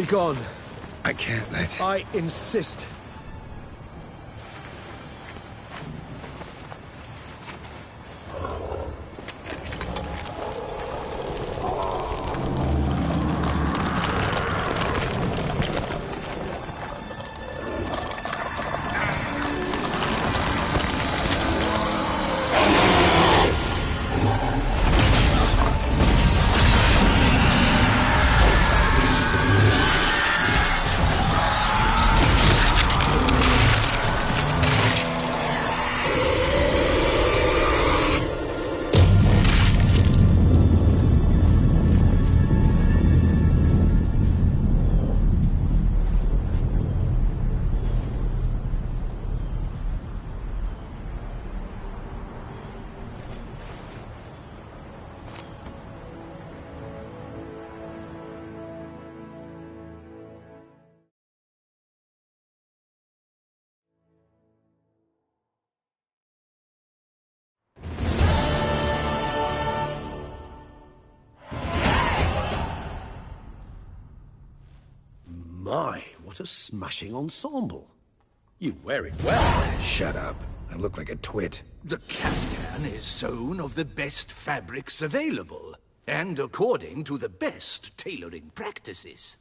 Be gone. I can't let... I insist. My, what a smashing ensemble. You wear it well. Shut up. I look like a twit. The caftan is sewn of the best fabrics available, and according to the best tailoring practices.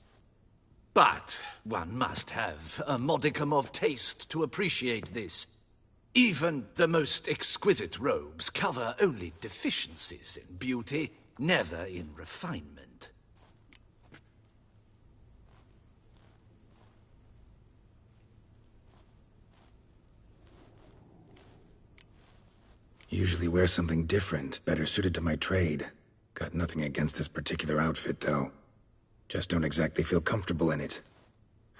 But one must have a modicum of taste to appreciate this. Even the most exquisite robes cover only deficiencies in beauty, never in refinement. Usually wear something different, better suited to my trade. Got nothing against this particular outfit, though. Just don't exactly feel comfortable in it.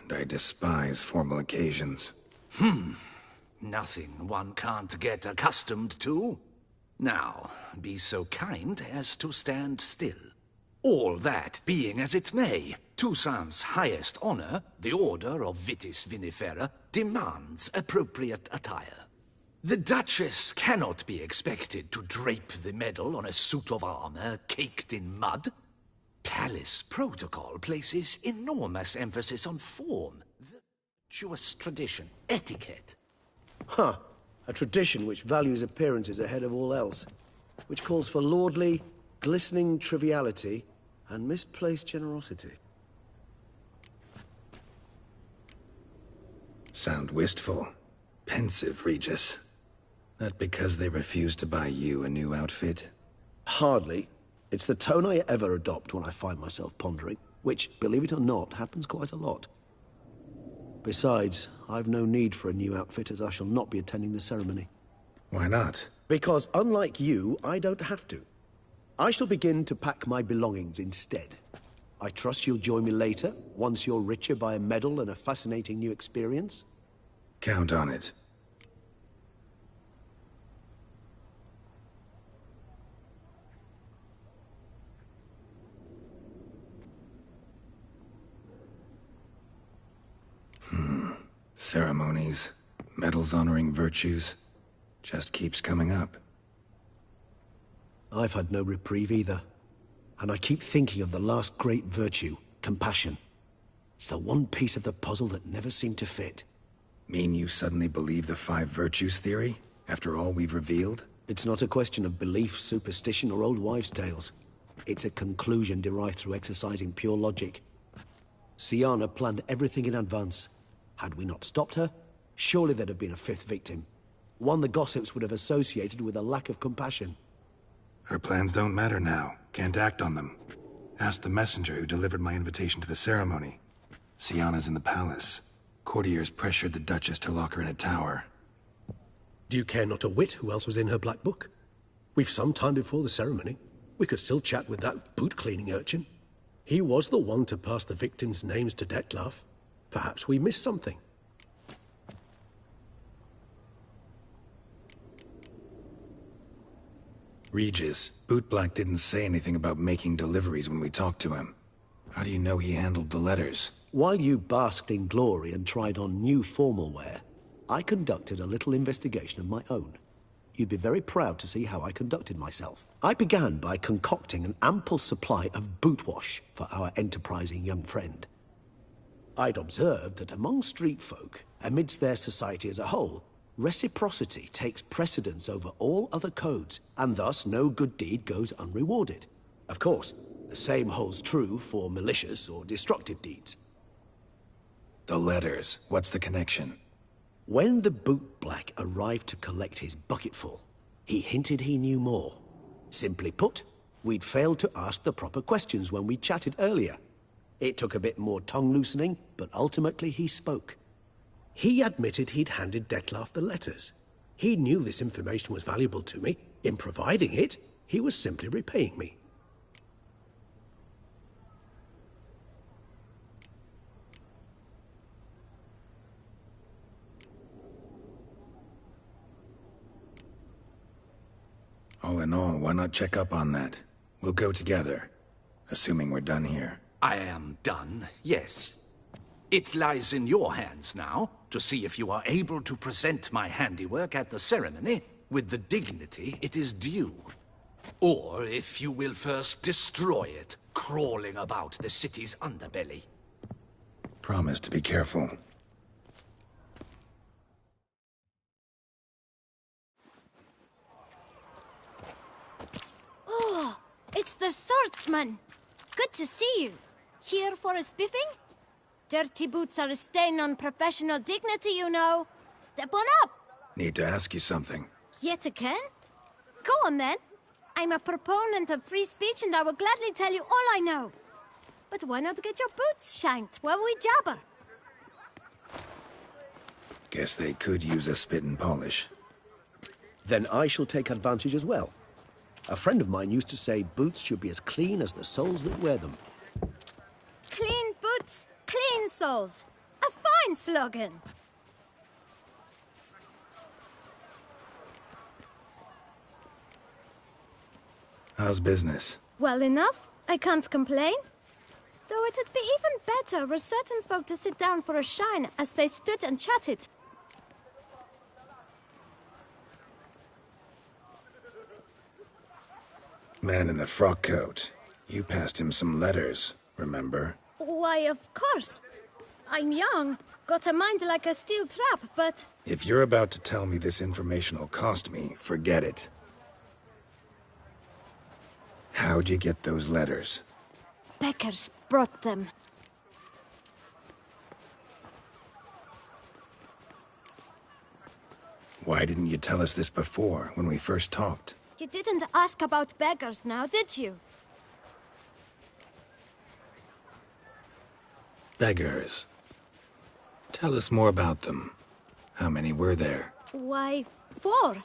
And I despise formal occasions. Nothing one can't get accustomed to. Now, be so kind as to stand still. All that being as it may, Toussaint's highest honor, the Order of Vitis Vinifera, demands appropriate attire. The Duchess cannot be expected to drape the medal on a suit of armor caked in mud. Palace protocol places enormous emphasis on form, virtuous tradition, etiquette. Huh. A tradition which values appearances ahead of all else. Which calls for lordly, glistening triviality and misplaced generosity. Sound wistful. Pensive, Regis. That because they refuse to buy you a new outfit? Hardly. It's the tone I ever adopt when I find myself pondering, which, believe it or not, happens quite a lot. Besides, I've no need for a new outfit as I shall not be attending the ceremony. Why not? Because unlike you, I don't have to. I shall begin to pack my belongings instead. I trust you'll join me later, once you're richer by a medal and a fascinating new experience? Count on it. Ceremonies, medals honoring virtues, just keeps coming up. I've had no reprieve either. And I keep thinking of the last great virtue, compassion. It's the one piece of the puzzle that never seemed to fit. Mean you suddenly believe the 5 virtues theory, after all we've revealed? It's not a question of belief, superstition, or old wives' tales. It's a conclusion derived through exercising pure logic. Syanna planned everything in advance. Had we not stopped her, surely there'd have been a 5th victim. One the gossips would have associated with a lack of compassion. Her plans don't matter now. Can't act on them. Ask the messenger who delivered my invitation to the ceremony. Syanna's in the palace. Courtiers pressured the Duchess to lock her in a tower. Do you care not a whit who else was in her black book? We've some time before the ceremony. We could still chat with that boot-cleaning urchin. He was the one to pass the victims' names to Dettlaff. Perhaps we missed something. Regis, Bootblack didn't say anything about making deliveries when we talked to him. How do you know he handled the letters? While you basked in glory and tried on new formal wear, I conducted a little investigation of my own. You'd be very proud to see how I conducted myself. I began by concocting an ample supply of boot wash for our enterprising young friend. I'd observed that among street folk, amidst their society as a whole, reciprocity takes precedence over all other codes, and thus no good deed goes unrewarded. Of course, the same holds true for malicious or destructive deeds. The letters, what's the connection? When the boot black arrived to collect his bucketful, he hinted he knew more. Simply put, we'd failed to ask the proper questions when we chatted earlier. It took a bit more tongue-loosening, but ultimately he spoke. He admitted he'd handed Dettlaff the letters. He knew this information was valuable to me. In providing it, he was simply repaying me. All in all, why not check up on that? We'll go together, assuming we're done here. I am done, yes. It lies in your hands now to see if you are able to present my handiwork at the ceremony with the dignity it is due. Or if you will first destroy it, crawling about the city's underbelly. Promise to be careful. Oh, it's the swordsman. Good to see you. Here for a spiffing? Dirty boots are a stain on professional dignity, you know. Step on up. Need to ask you something. Yet again? Go on then. I'm a proponent of free speech and I will gladly tell you all I know. But why not get your boots shanked while we jabber? Guess they could use a spit and polish. Then I shall take advantage as well. A friend of mine used to say boots should be as clean as the soles that wear them. Clean boots, clean soles. A fine slogan. How's business? Well enough. I can't complain. Though it'd be even better were certain folk to sit down for a shine as they stood and chatted. Man in the frock coat. You passed him some letters, remember? Why, of course. I'm young, got a mind like a steel trap, but... If you're about to tell me this information will cost me, forget it. How'd you get those letters? Beggars brought them. Why didn't you tell us this before, when we first talked? You didn't ask about beggars now, did you? Beggars. Tell us more about them. How many were there? Why, 4.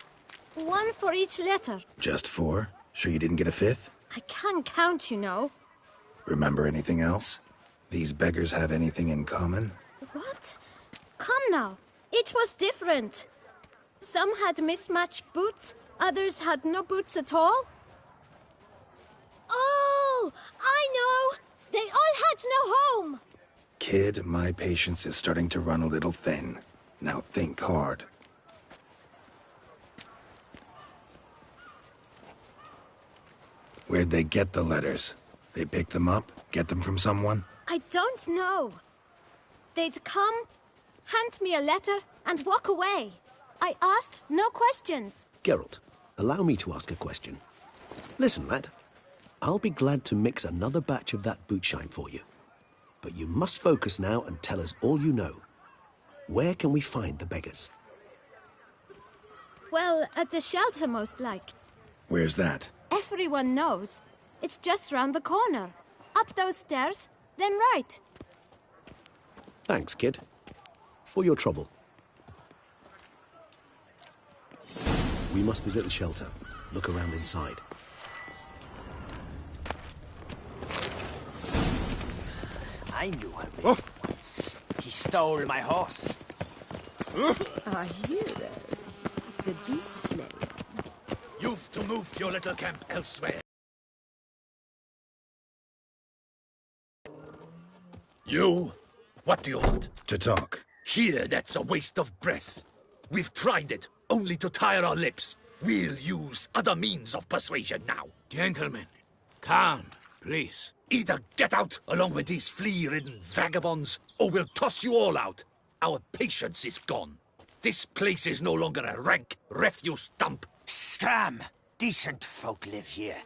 1 for each letter. Just 4? Sure you didn't get a 5th? I can't count, you know. Remember anything else? These beggars have anything in common? What? Come now. Each was different. Some had mismatched boots, others had no boots at all. Oh, I know! They all had no home! Kid, my patience is starting to run a little thin. Now think hard. Where'd they get the letters? They pick them up? Get them from someone? I don't know. They'd come, hand me a letter, and walk away. I asked no questions. Geralt, allow me to ask a question. Listen, lad. I'll be glad to mix another batch of that bootshine for you. But you must focus now and tell us all you know. Where can we find the beggars? Well, at the shelter, most like. Where's that? Everyone knows. It's just round the corner. Up those stairs, then right. Thanks, kid. For your trouble. We must visit the shelter. Look around inside. I knew him once. He stole my horse. Our hero, the Beast Slayer. You've to move your little camp elsewhere. You? What do you want? To talk. Here, that's a waste of breath. We've tried it, only to tire our lips. We'll use other means of persuasion now. Gentlemen, calm, please. Either get out along with these flea-ridden vagabonds, or we'll toss you all out. Our patience is gone. This place is no longer a rank refuse dump. Scram! Decent folk live here.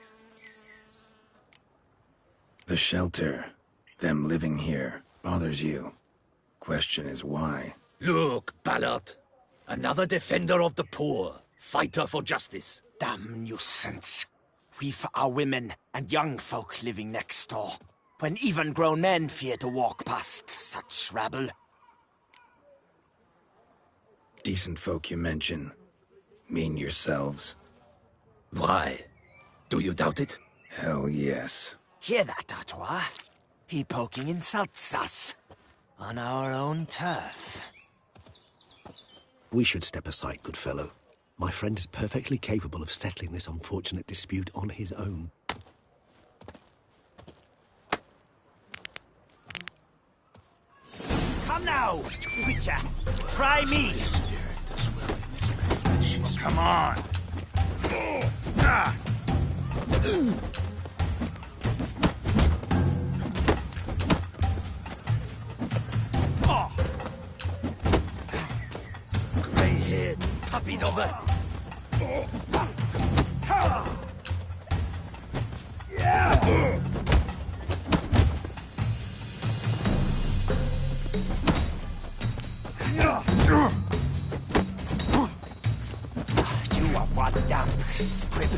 The shelter, them living here, bothers you. Question is why? Look, Ballard. Another defender of the poor. Fighter for justice. Damn nuisance. We've our women and young folk living next door, when even grown men fear to walk past such rabble. Decent folk you mention. Mean yourselves? Why? Do you doubt it? Hell yes. Hear that, Artois? He poking insults us. On our own turf. We should step aside, good fellow. My friend is perfectly capable of settling this unfortunate dispute on his own. Come now, Witcher. Try me. Come on. Grey-haired puppy dogger. You are one damn squib.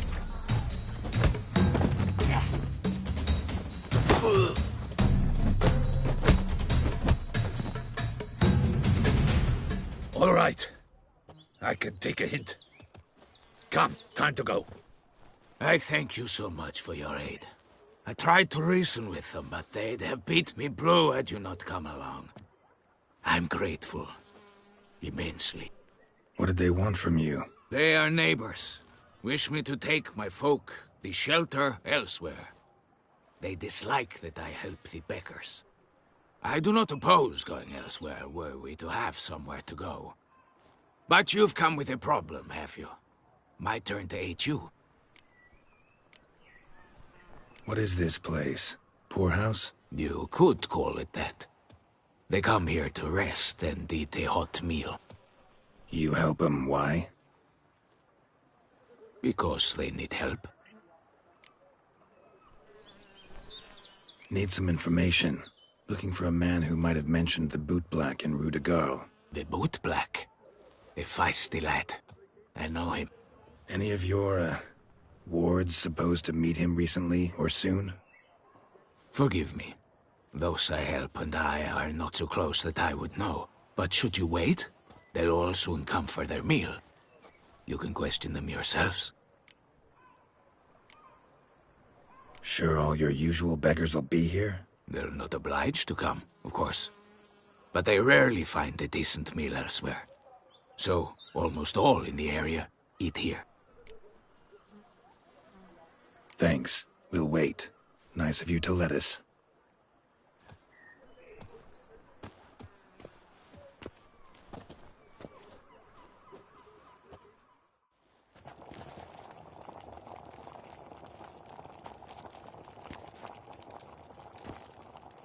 All right. I can take a hint. Come, time to go. I thank you so much for your aid. I tried to reason with them, but they'd have beat me blue had you not come along. I'm grateful. Immensely. What did they want from you? They are neighbors. Wish me to take my folk, the shelter, elsewhere. They dislike that I help the beggars. I do not oppose going elsewhere, were we to have somewhere to go. But you've come with a problem, have you? My turn to aid you. What is this place? Poorhouse? You could call it that. They come here to rest and eat a hot meal. You help them, why? Because they need help. Need some information. Looking for a man who might have mentioned the Boot Black in Rue de Garl. The Boot Black? A feisty lad. I know him. Any of your, wards supposed to meet him recently or soon? Forgive me. Those I help and I are not so close that I would know. But should you wait, they'll all soon come for their meal. You can question them yourselves. Sure all your usual beggars will be here? They're not obliged to come, of course. But they rarely find a decent meal elsewhere. So, almost all in the area eat here. Thanks. We'll wait. Nice of you to let us.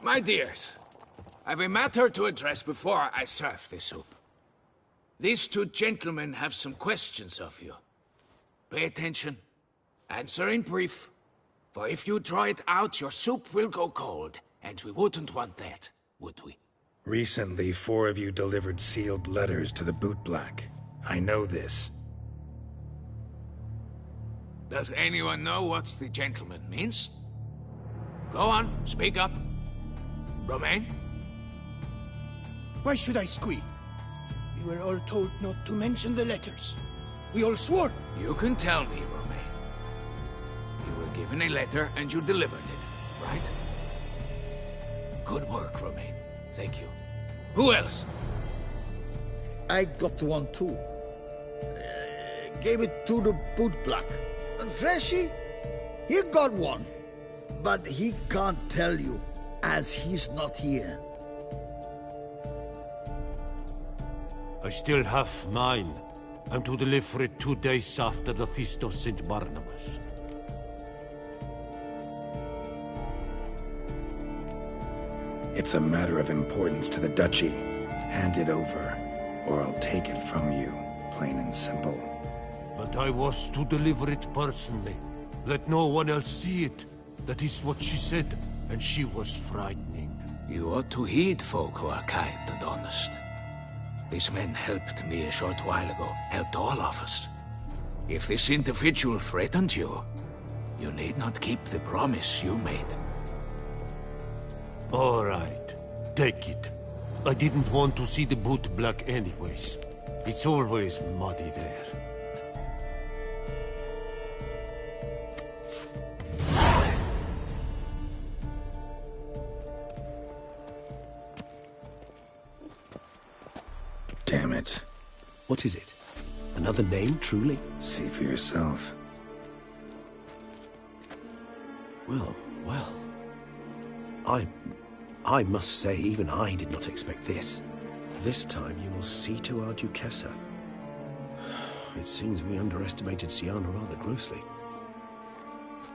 My dears, I've a matter to address before I serve the soup. These two gentlemen have some questions of you. Pay attention. Answer in brief. For if you draw it out, your soup will go cold, and we wouldn't want that, would we? Recently, 4 of you delivered sealed letters to the Boot Black. I know this. Does anyone know what the gentleman means? Go on, speak up. Romain? Why should I squeal? We were all told not to mention the letters. We all swore. You can tell me, Romain. You were given a letter and you delivered it, right? Good work, Romain. Thank you. Who else? I got one too. Gave it to the Boot Black. And Freshy, he got one. But he can't tell you, as he's not here. I still have mine. I'm to deliver it 2 days after the Feast of St. Barnabas. It's a matter of importance to the Duchy. Hand it over, or I'll take it from you, plain and simple. But I was to deliver it personally. Let no one else see it. That is what she said, and she was frightening. You ought to heed folk who are kind and honest. This man helped me a short while ago, helped all of us. If this individual threatened you, you need not keep the promise you made. All right, take it. I didn't want to see the boot black anyways. It's always muddy there. Damn it. What is it? Another name, truly? See for yourself. Well, well. I must say, even I did not expect this. This time you will see to our Duquesa. It seems we underestimated Syanna rather grossly.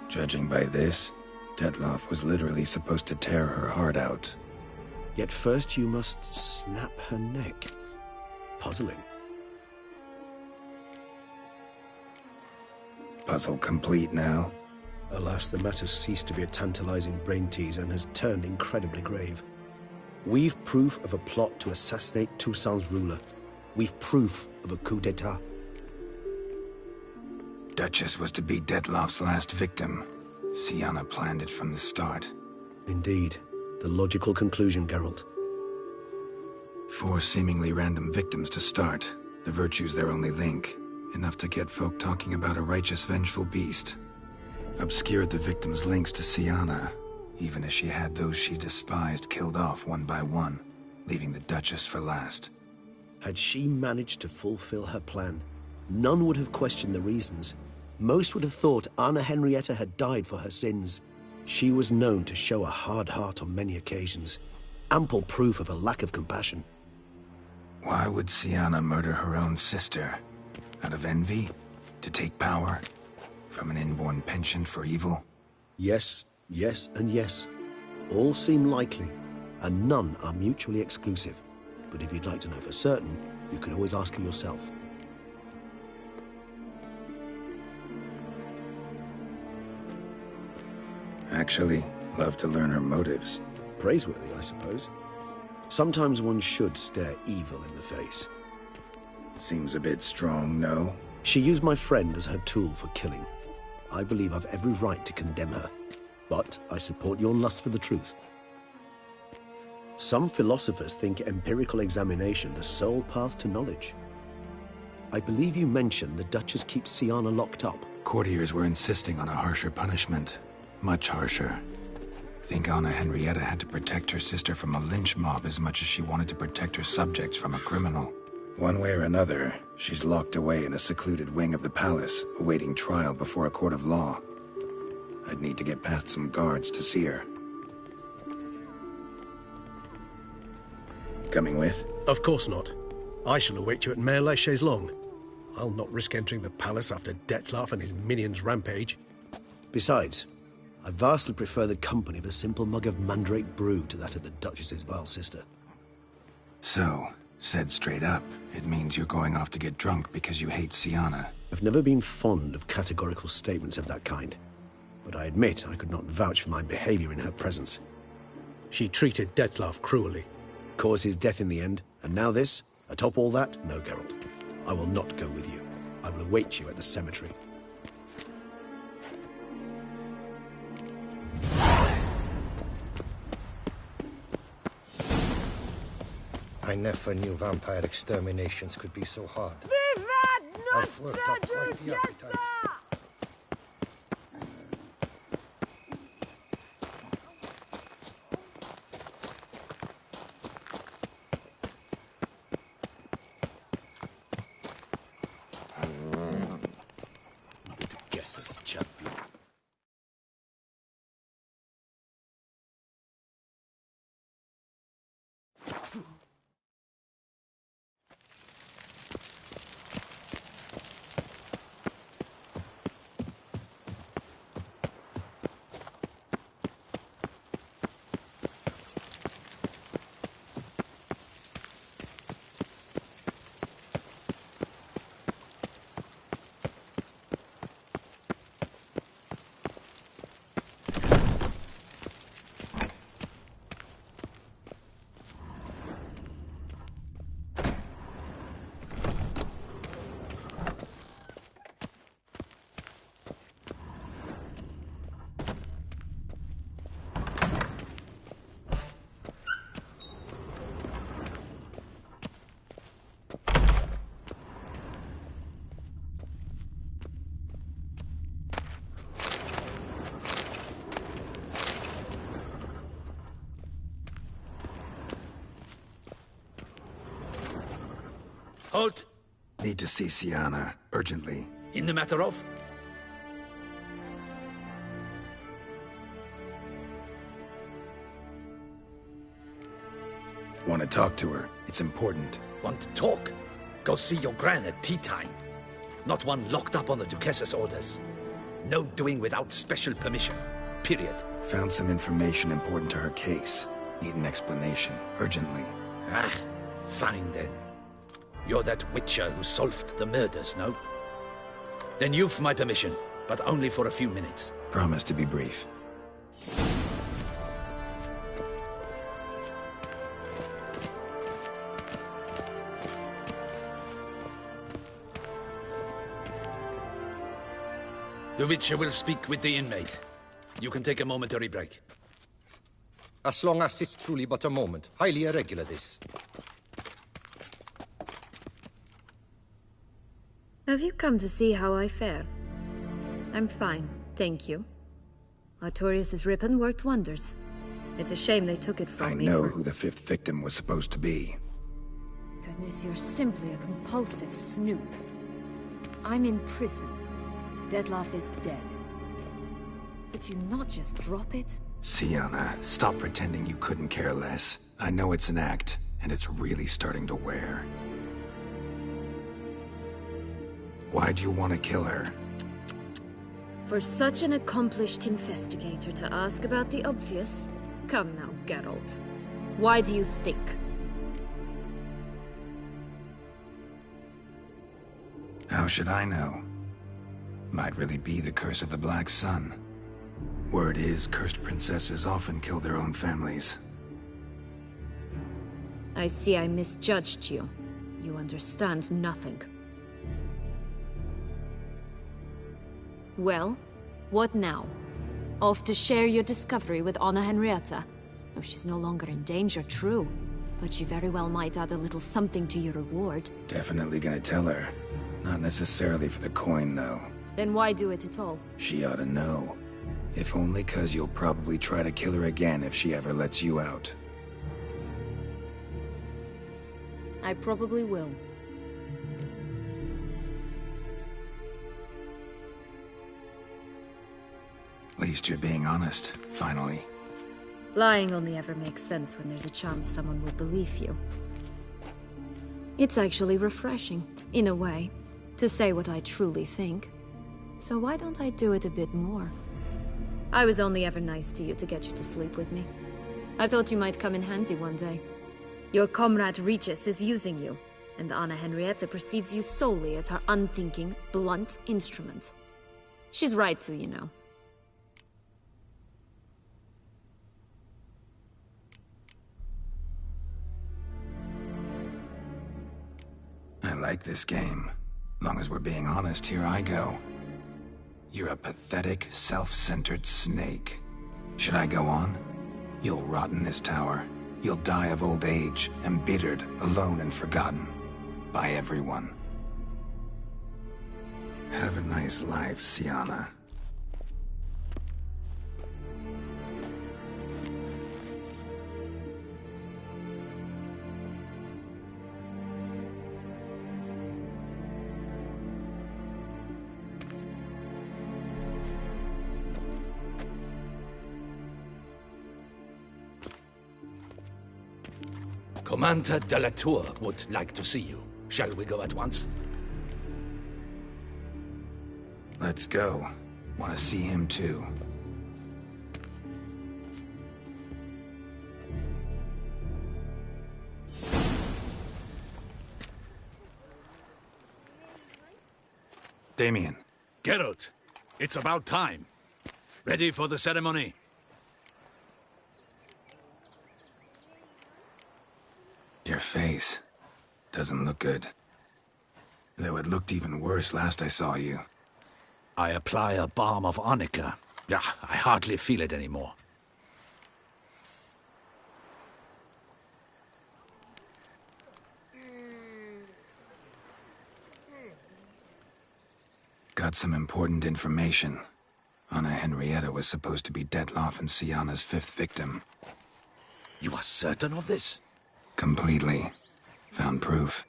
Judging by this, Dettlaff was literally supposed to tear her heart out. Yet first you must snap her neck. Puzzling. Puzzle complete now? Alas, the matter ceased to be a tantalizing brain teaser and has turned incredibly grave. We've proof of a plot to assassinate Toussaint's ruler. We've proof of a coup d'etat. Duchess was to be Dettlaff's last victim. Syanna planned it from the start. Indeed. The logical conclusion, Geralt. 4 seemingly random victims to start. The virtue's their only link. Enough to get folk talking about a righteous, vengeful beast. Obscured the victims' links to Syanna, even as she had those she despised killed off one by one, leaving the Duchess for last. Had she managed to fulfill her plan, none would have questioned the reasons. Most would have thought Anna Henrietta had died for her sins. She was known to show a hard heart on many occasions. Ample proof of a lack of compassion. Why would Syanna murder her own sister? Out of envy? To take power? From an inborn penchant for evil? Yes, yes, and yes. All seem likely, and none are mutually exclusive. But if you'd like to know for certain, you can always ask her yourself. Actually, love to learn her motives. Praiseworthy, I suppose. Sometimes one should stare evil in the face. Seems a bit strong, no? She used my friend as her tool for killing. I believe I've every right to condemn her, but I support your lust for the truth. Some philosophers think empirical examination the sole path to knowledge. I believe you mentioned the Duchess keeps Syanna locked up. Courtiers were insisting on a harsher punishment. Much harsher. Think Anna Henrietta had to protect her sister from a lynch mob as much as she wanted to protect her subjects from a criminal. One way or another, she's locked away in a secluded wing of the palace, awaiting trial before a court of law. I'd need to get past some guards to see her. Coming with? Of course not. I shall await you at Mare la Chaise-Longue. I'll not risk entering the palace after Dettlaff and his minions rampage. Besides, I vastly prefer the company of a simple mug of mandrake brew to that of the Duchess's vile sister. So, said straight up, it means you're going off to get drunk because you hate Syanna. I've never been fond of categorical statements of that kind, but I admit I could not vouch for my behavior in her presence. She treated Dettlaff cruelly, caused his death in the end, and now this? Atop all that, no, Geralt. I will not go with you. I will await you at the cemetery. I never knew vampire exterminations could be so hard. Vivat I've worked up quite the appetite. Guess this champion. Halt! Need to see Siana, urgently. In the matter of? Want to talk to her. It's important. Want to talk? Go see your gran at tea time. Not one locked up on the Duquesse's orders. No doing without special permission. Period. Found some information important to her case. Need an explanation, urgently. Ah, fine then. You're that witcher who solved the murders, no? Then you've my permission, but only for a few minutes. Promise to be brief. The Witcher will speak with the inmate. You can take a momentary break. As long as it's truly but a moment. Highly irregular, this. Have you come to see how I fare? I'm fine, thank you. Artorius' ribbon worked wonders. It's a shame they took it from me. I know who the fifth victim was supposed to be. Goodness, you're simply a compulsive snoop. I'm in prison. Dettlaff is dead. Could you not just drop it? Siana, stop pretending you couldn't care less. I know it's an act, and it's really starting to wear. Why do you want to kill her? For such an accomplished investigator to ask about the obvious? Come now, Geralt. Why do you think? How should I know? Might really be the curse of the Black Sun. Word is, cursed princesses often kill their own families. I see I misjudged you. You understand nothing. Well, what now? Off to share your discovery with Anna Henrietta? Oh, she's no longer in danger, true. But she very well might add a little something to your reward. Definitely gonna tell her. Not necessarily for the coin, though. Then why do it at all? She ought to know. If only 'cause you'll probably try to kill her again if she ever lets you out. I probably will. At least you're being honest, finally. Lying only ever makes sense when there's a chance someone will believe you. It's actually refreshing, in a way, to say what I truly think. So why don't I do it a bit more? I was only ever nice to you to get you to sleep with me. I thought you might come in handy one day. Your comrade Regis is using you, and Anna Henrietta perceives you solely as her unthinking, blunt instrument. She's right to, you know. I like this game. Long as we're being honest, here I go. You're a pathetic, self-centered snake. Should I go on? You'll rot in this tower. You'll die of old age, embittered, alone and forgotten. By everyone. Have a nice life, Siana. Commander de la Tour would like to see you. Shall we go at once? Let's go. Want to see him too. Damien. Geralt, it's about time. Ready for the ceremony? Your face doesn't look good. Though it looked even worse last I saw you. I apply a balm of arnica. Yeah, I hardly feel it anymore. Got some important information. Anna Henrietta was supposed to be Dettlaff and Siana's fifth victim. You are certain of this? Completely. Found proof.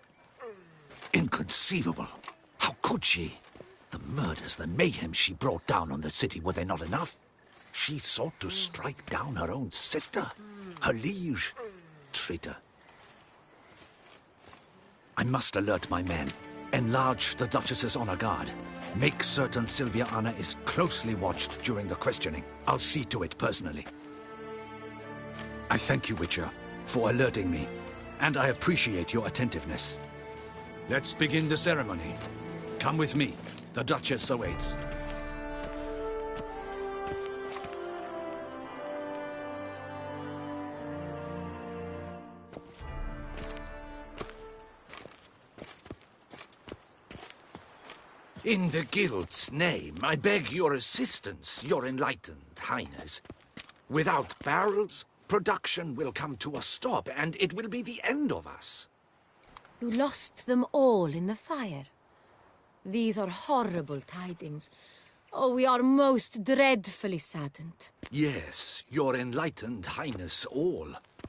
Inconceivable. How could she? The murders, the mayhem she brought down on the city, were they not enough? She sought to strike down her own sister, her liege. Traitor. I must alert my men. Enlarge the Duchess's honor guard. Make certain Silviana is closely watched during the questioning. I'll see to it personally. I thank you, Witcher, for alerting me, and I appreciate your attentiveness. Let's begin the ceremony. Come with me. The Duchess awaits. In the Guild's name, I beg your assistance, your enlightened highness. Without barrels, production will come to a stop, and it will be the end of us. You lost them all in the fire. These are horrible tidings. Oh, we are most dreadfully saddened. Yes, your enlightened highness all.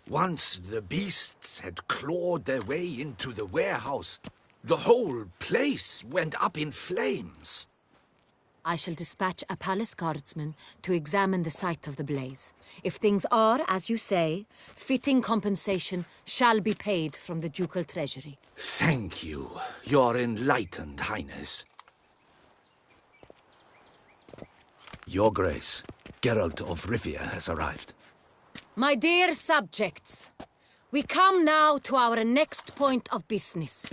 Once the beasts had clawed their way into the warehouse, the whole place went up in flames. I shall dispatch a palace guardsman to examine the site of the blaze. If things are, as you say, fitting compensation shall be paid from the ducal treasury. Thank you, your enlightened highness. Your Grace, Geralt of Rivia has arrived. My dear subjects, we come now to our next point of business.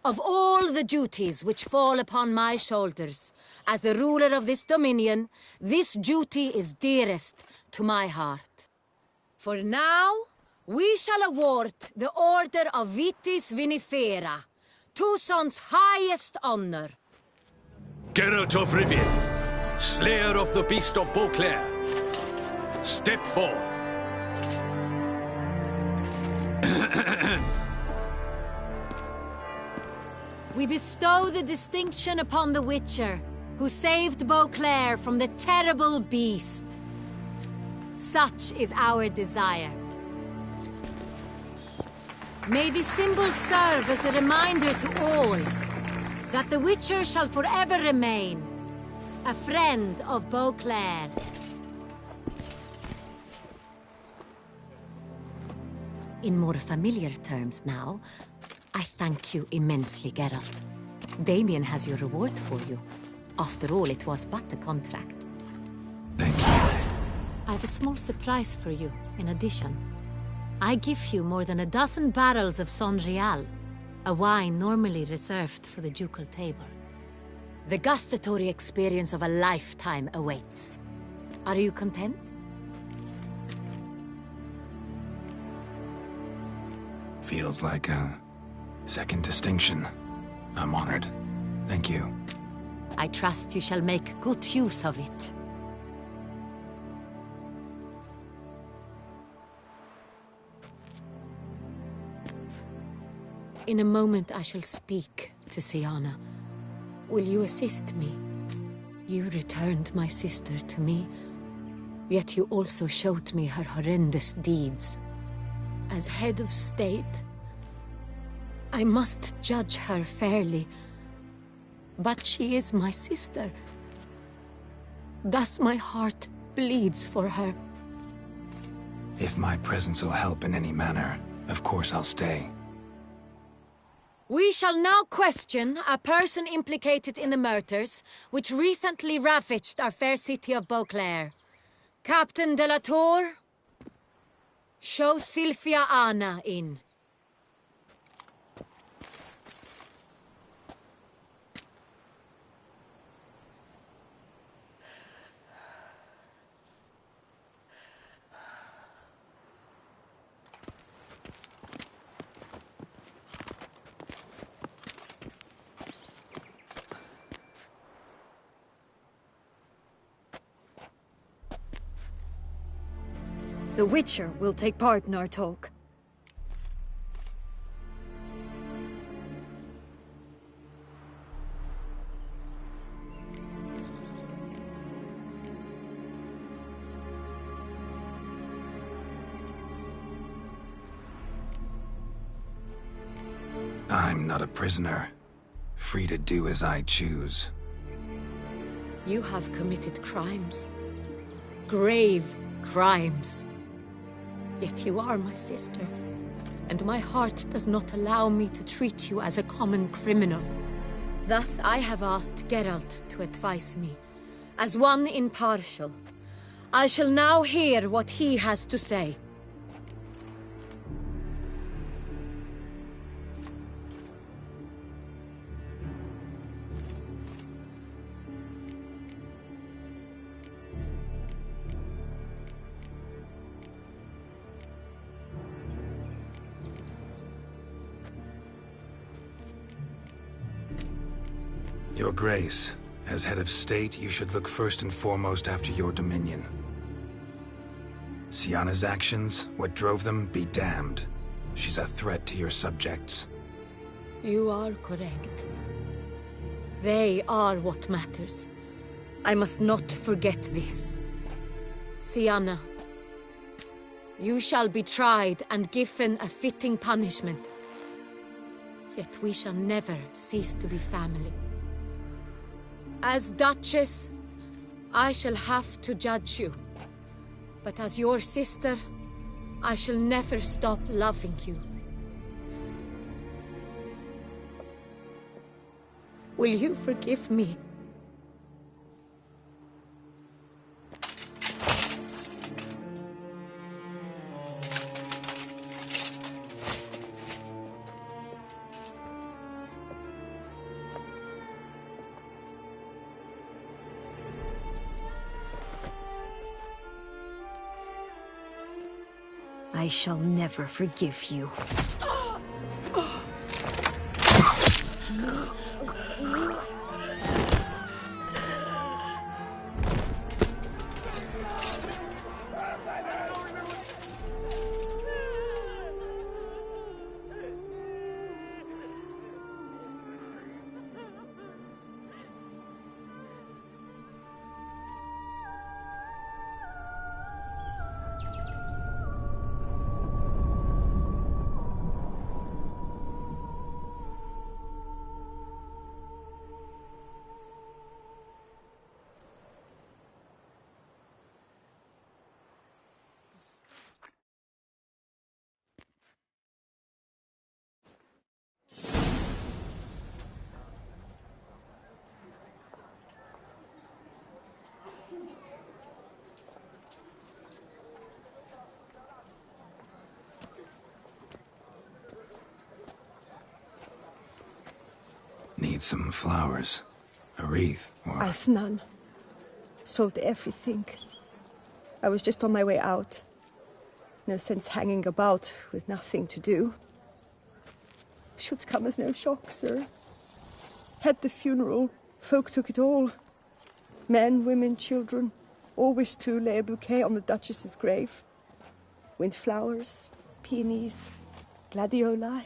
Of all the duties which fall upon my shoulders, as the ruler of this dominion, this duty is dearest to my heart. For now, we shall award the Order of Vitis Vinifera, Toussaint's highest honor. Geralt of Rivia, slayer of the beast of Beauclair, step forth. We bestow the distinction upon the Witcher, who saved Beauclair from the terrible beast. Such is our desire. May this symbol serve as a reminder to all that the Witcher shall forever remain a friend of Beauclair. In more familiar terms now, I thank you immensely, Geralt. Damien has your reward for you. After all, it was but a contract. Thank you. I have a small surprise for you, in addition. I give you more than a dozen barrels of Sonrial, a wine normally reserved for the ducal table. The gustatory experience of a lifetime awaits. Are you content? Feels like a second distinction. I'm honored. Thank you. I trust you shall make good use of it. In a moment I shall speak to Syanna. Will you assist me? You returned my sister to me, yet you also showed me her horrendous deeds. As head of state, I must judge her fairly, but she is my sister. Thus my heart bleeds for her. If my presence will help in any manner, of course I'll stay. We shall now question a person implicated in the murders which recently ravaged our fair city of Beauclair. Captain de la Tour, show Silviana in. The Witcher will take part in our talk. I'm not a prisoner. Free to do as I choose. You have committed crimes. Grave crimes. Yet you are my sister, and my heart does not allow me to treat you as a common criminal. Thus I have asked Geralt to advise me, as one impartial. I shall now hear what he has to say. Your Grace, as head of state, you should look first and foremost after your dominion. Syanna's actions, what drove them, be damned. She's a threat to your subjects. You are correct. They are what matters. I must not forget this. Syanna, you shall be tried and given a fitting punishment. Yet we shall never cease to be family. As Duchess, I shall have to judge you. But as your sister, I shall never stop loving you. Will you forgive me? I shall never forgive you. Need some flowers. A wreath, or... I've none. Sold everything. I was just on my way out. No sense hanging about with nothing to do. Should come as no shock, sir. Had the funeral. Folk took it all. Men, women, children. All wished to lay a bouquet on the Duchess's grave. Windflowers, peonies, gladioli.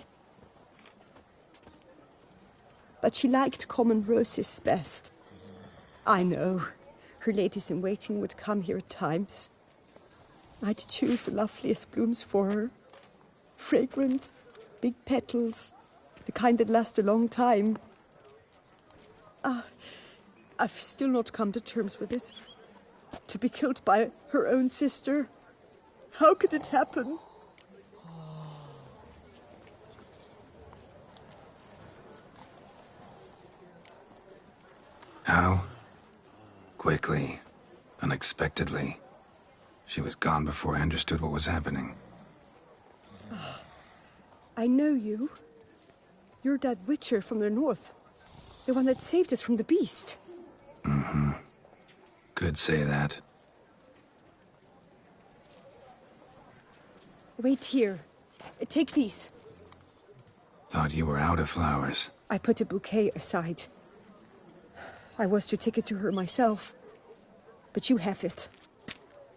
But she liked common roses best. I know. Her ladies-in-waiting would come here at times. I'd choose the loveliest blooms for her. Fragrant, big petals, the kind that last a long time. I've still not come to terms with it. To be killed by her own sister. How could it happen? How? Quickly. Unexpectedly. She was gone before I understood what was happening. I know you. You're that Witcher from the north. The one that saved us from the beast. Mm-hmm. Could say that. Wait here. Take these. Thought you were out of flowers. I put a bouquet aside. I was to take it to her myself. But you have it.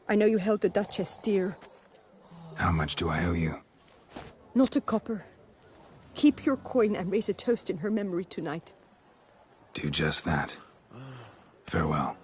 I know you held the Duchess dear. How much do I owe you? Not a copper. Keep your coin and raise a toast in her memory tonight. Do just that. Farewell.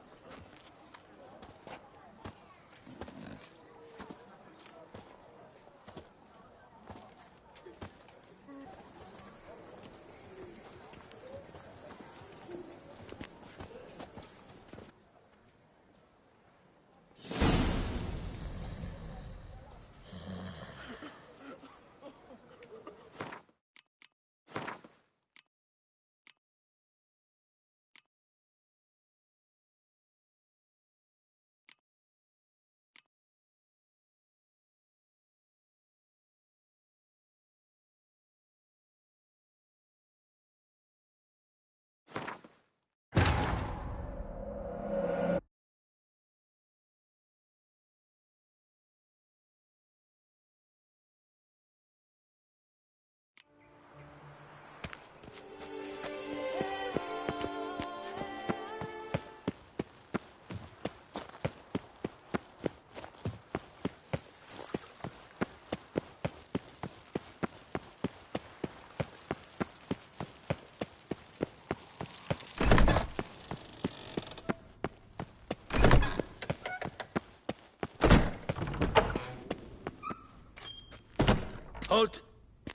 Halt!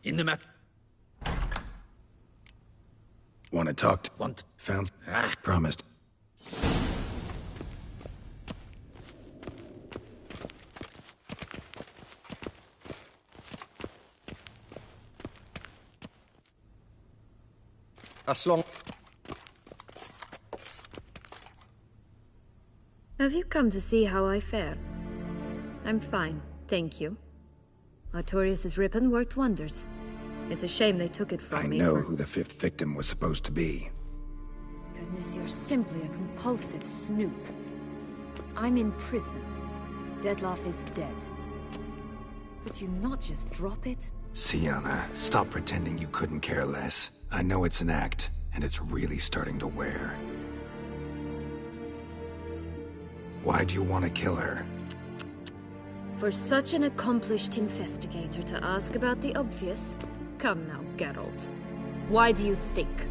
In the mat. Want to talk to... Want... Found... Promised. As long... Have you come to see how I fare? I'm fine, thank you. Artorius' ribbon worked wonders. It's a shame they took it from me. I know who the 5th victim was supposed to be. Goodness, you're simply a compulsive snoop. I'm in prison. Dettlaff is dead. Could you not just drop it? Syanna, stop pretending you couldn't care less. I know it's an act, and it's really starting to wear. Why do you want to kill her? For such an accomplished investigator to ask about the obvious? Come now, Geralt. Why do you think?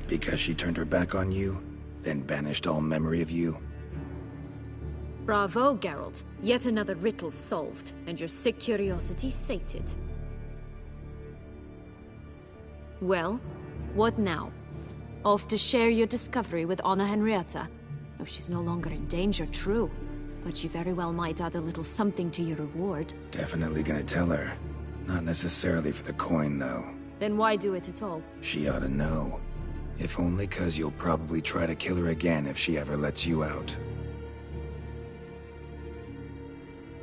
Because she turned her back on you, then banished all memory of you? Bravo, Geralt. Yet another riddle solved, and your sick curiosity sated. Well, what now? Off to share your discovery with Anna Henrietta? Oh, she's no longer in danger, true. But she very well might add a little something to your reward. Definitely gonna tell her. Not necessarily for the coin, though. Then why do it at all? She ought to know. If only 'cause you'll probably try to kill her again if she ever lets you out.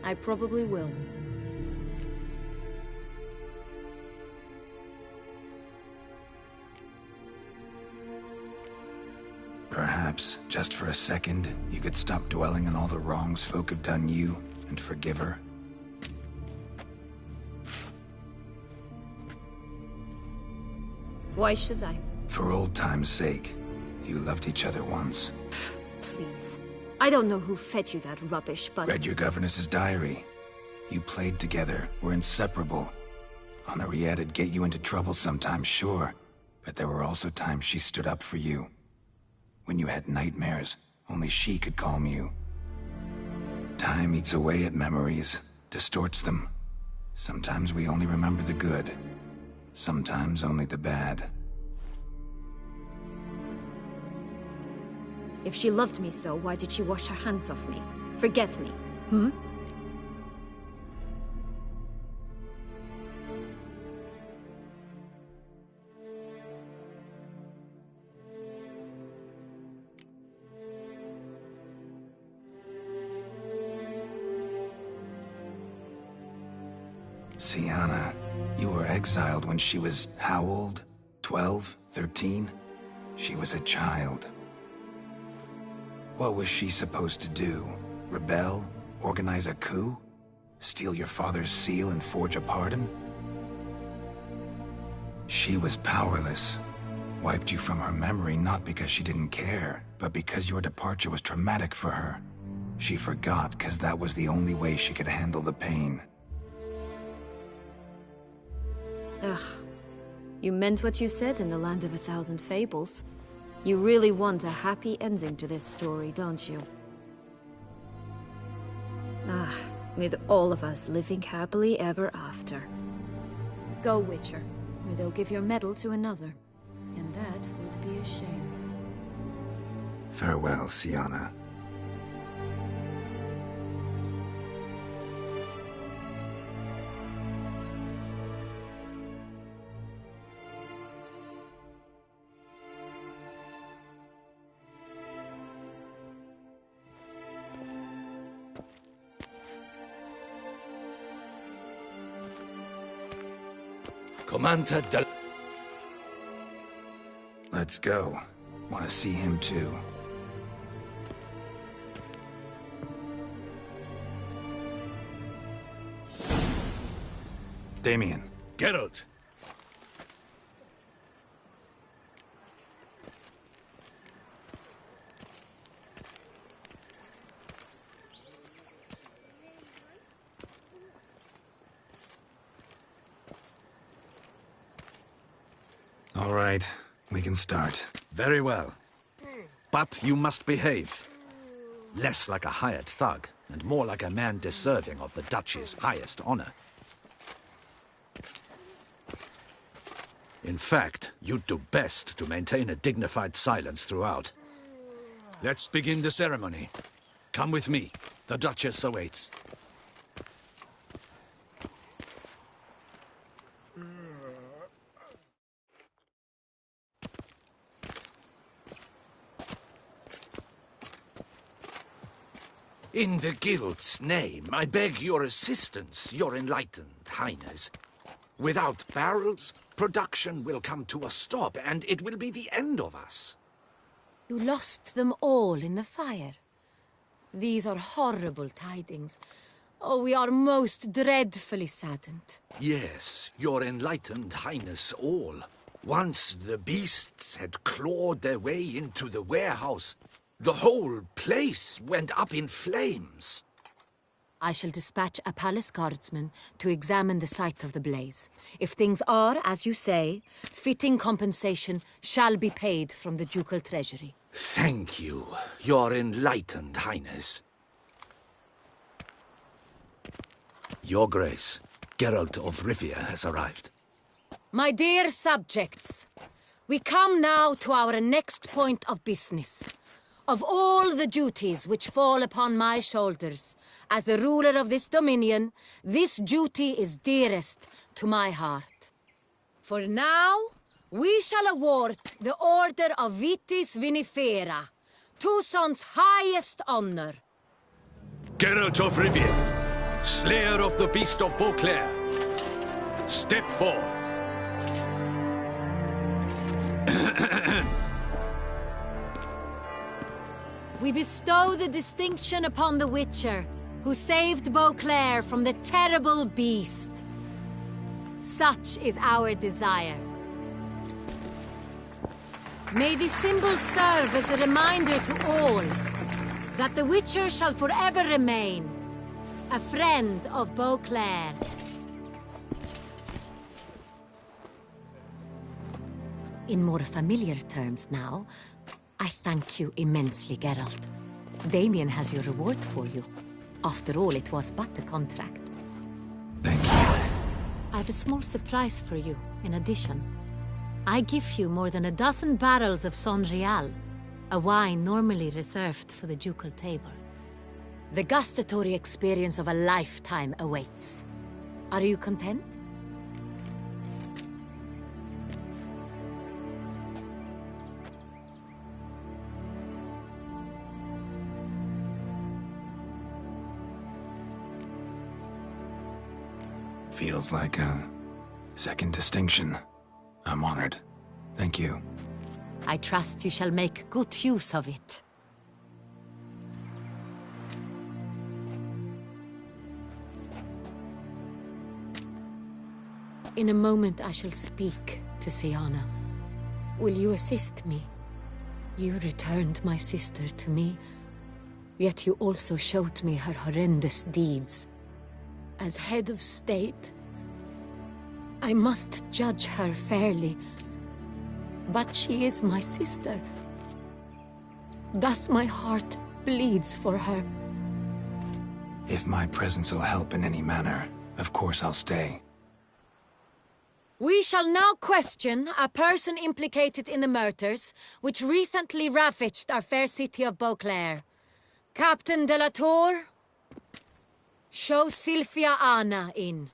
I probably will. Perhaps, just for a second, you could stop dwelling on all the wrongs folk have done you, and forgive her. Why should I? For old time's sake. You loved each other once. Please. I don't know who fed you that rubbish, but... Read your governess's diary. You played together, were inseparable. Henriette'd get you into trouble sometimes, sure. But there were also times she stood up for you. When you had nightmares, only she could calm you. Time eats away at memories, distorts them. Sometimes we only remember the good. Sometimes only the bad. If she loved me so, why did she wash her hands off me? Forget me, hmm? Syanna, you were exiled when she was how old? 12? 13? She was a child. What was she supposed to do? Rebel? Organize a coup? Steal your father's seal and forge a pardon? She was powerless. Wiped you from her memory not because she didn't care, but because your departure was traumatic for her. She forgot because that was the only way she could handle the pain. Ugh. You meant what you said in the Land of a Thousand Fables. You really want a happy ending to this story, don't you? Ah, with all of us living happily ever after. Go, Witcher, or they'll give your medal to another. And that would be a shame. Farewell, Syanna. Commander del... Let's go. Want to see him too. Damien. Geralt. All right, we can start. Very well. But you must behave. Less like a hired thug, and more like a man deserving of the Duchy's highest honor. In fact, you'd do best to maintain a dignified silence throughout. Let's begin the ceremony. Come with me. The Duchess awaits. In the Guild's name, I beg your assistance, your enlightened highness. Without barrels, production will come to a stop, and it will be the end of us. You lost them all in the fire. These are horrible tidings. Oh, we are most dreadfully saddened. Yes, your enlightened highness all. Once the beasts had clawed their way into the warehouse, the whole place went up in flames. I shall dispatch a palace guardsman to examine the site of the blaze. If things are, as you say, fitting compensation shall be paid from the ducal treasury. Thank you, your enlightened highness. Your Grace, Geralt of Rivia has arrived. My dear subjects, we come now to our next point of business. Of all the duties which fall upon my shoulders, as the ruler of this dominion, this duty is dearest to my heart. For now, we shall award the Order of Vitis Vinifera, Toussaint's highest honor. Geralt of Rivia, slayer of the beast of Beauclair, step forth. We bestow the distinction upon the Witcher, who saved Beauclair from the terrible beast. Such is our desire. May this symbol serve as a reminder to all that the Witcher shall forever remain a friend of Beauclair. In more familiar terms now, I thank you immensely, Geralt. Damien has your reward for you. After all, it was but a contract. Thank you. I have a small surprise for you, in addition. I give you more than a dozen barrels of Sonrial, a wine normally reserved for the ducal table. The gustatory experience of a lifetime awaits. Are you content? Feels like a second distinction. I'm honored. Thank you. I trust you shall make good use of it. In a moment I shall speak to Syanna. Will you assist me? You returned my sister to me, yet you also showed me her horrendous deeds. As head of state, I must judge her fairly. But she is my sister. Thus my heart bleeds for her. If my presence will help in any manner, of course I'll stay. We shall now question a person implicated in the murders which recently ravaged our fair city of Beauclair. Captain de la Tour, show Sylvia Anna in.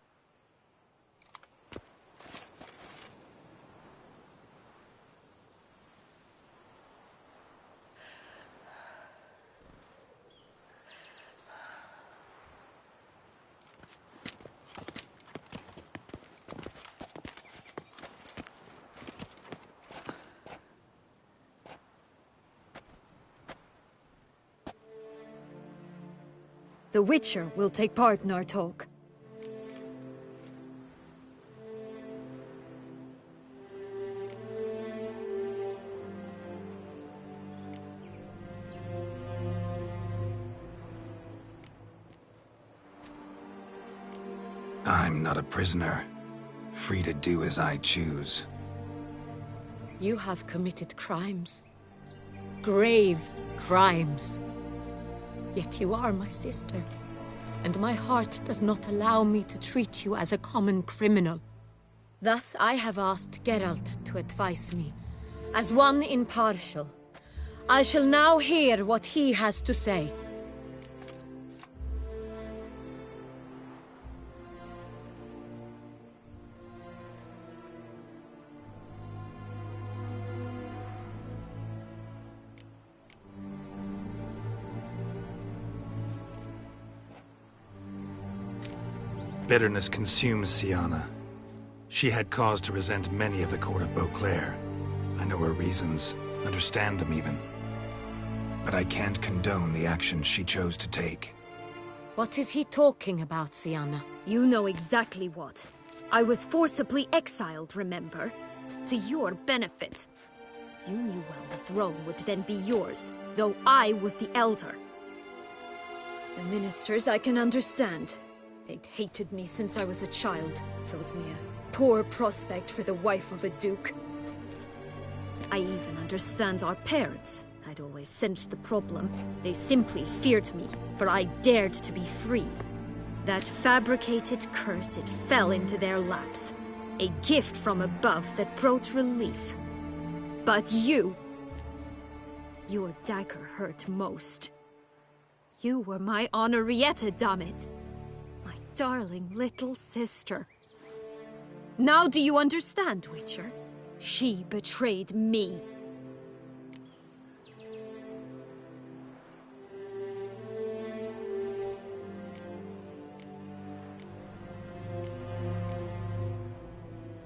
The Witcher will take part in our talk. I'm not a prisoner, free to do as I choose. You have committed crimes. Grave crimes. Yet you are my sister, and my heart does not allow me to treat you as a common criminal. Thus I have asked Geralt to advise me, as one impartial. I shall now hear what he has to say. Bitterness consumes Syanna. She had cause to resent many of the court of Beauclair. I know her reasons, understand them even. But I can't condone the actions she chose to take. What is he talking about, Syanna? You know exactly what. I was forcibly exiled, remember? To your benefit. You knew well the throne would then be yours, though I was the elder. The ministers I can understand. They'd hated me since I was a child, thought me a poor prospect for the wife of a duke. I even understand our parents. I'd always sensed the problem. They simply feared me, for I dared to be free. That fabricated curse, it fell into their laps. A gift from above that brought relief. But you... your dagger hurt most. You were my Henrietta, dammit. My darling little sister. Now do you understand, Witcher? She betrayed me.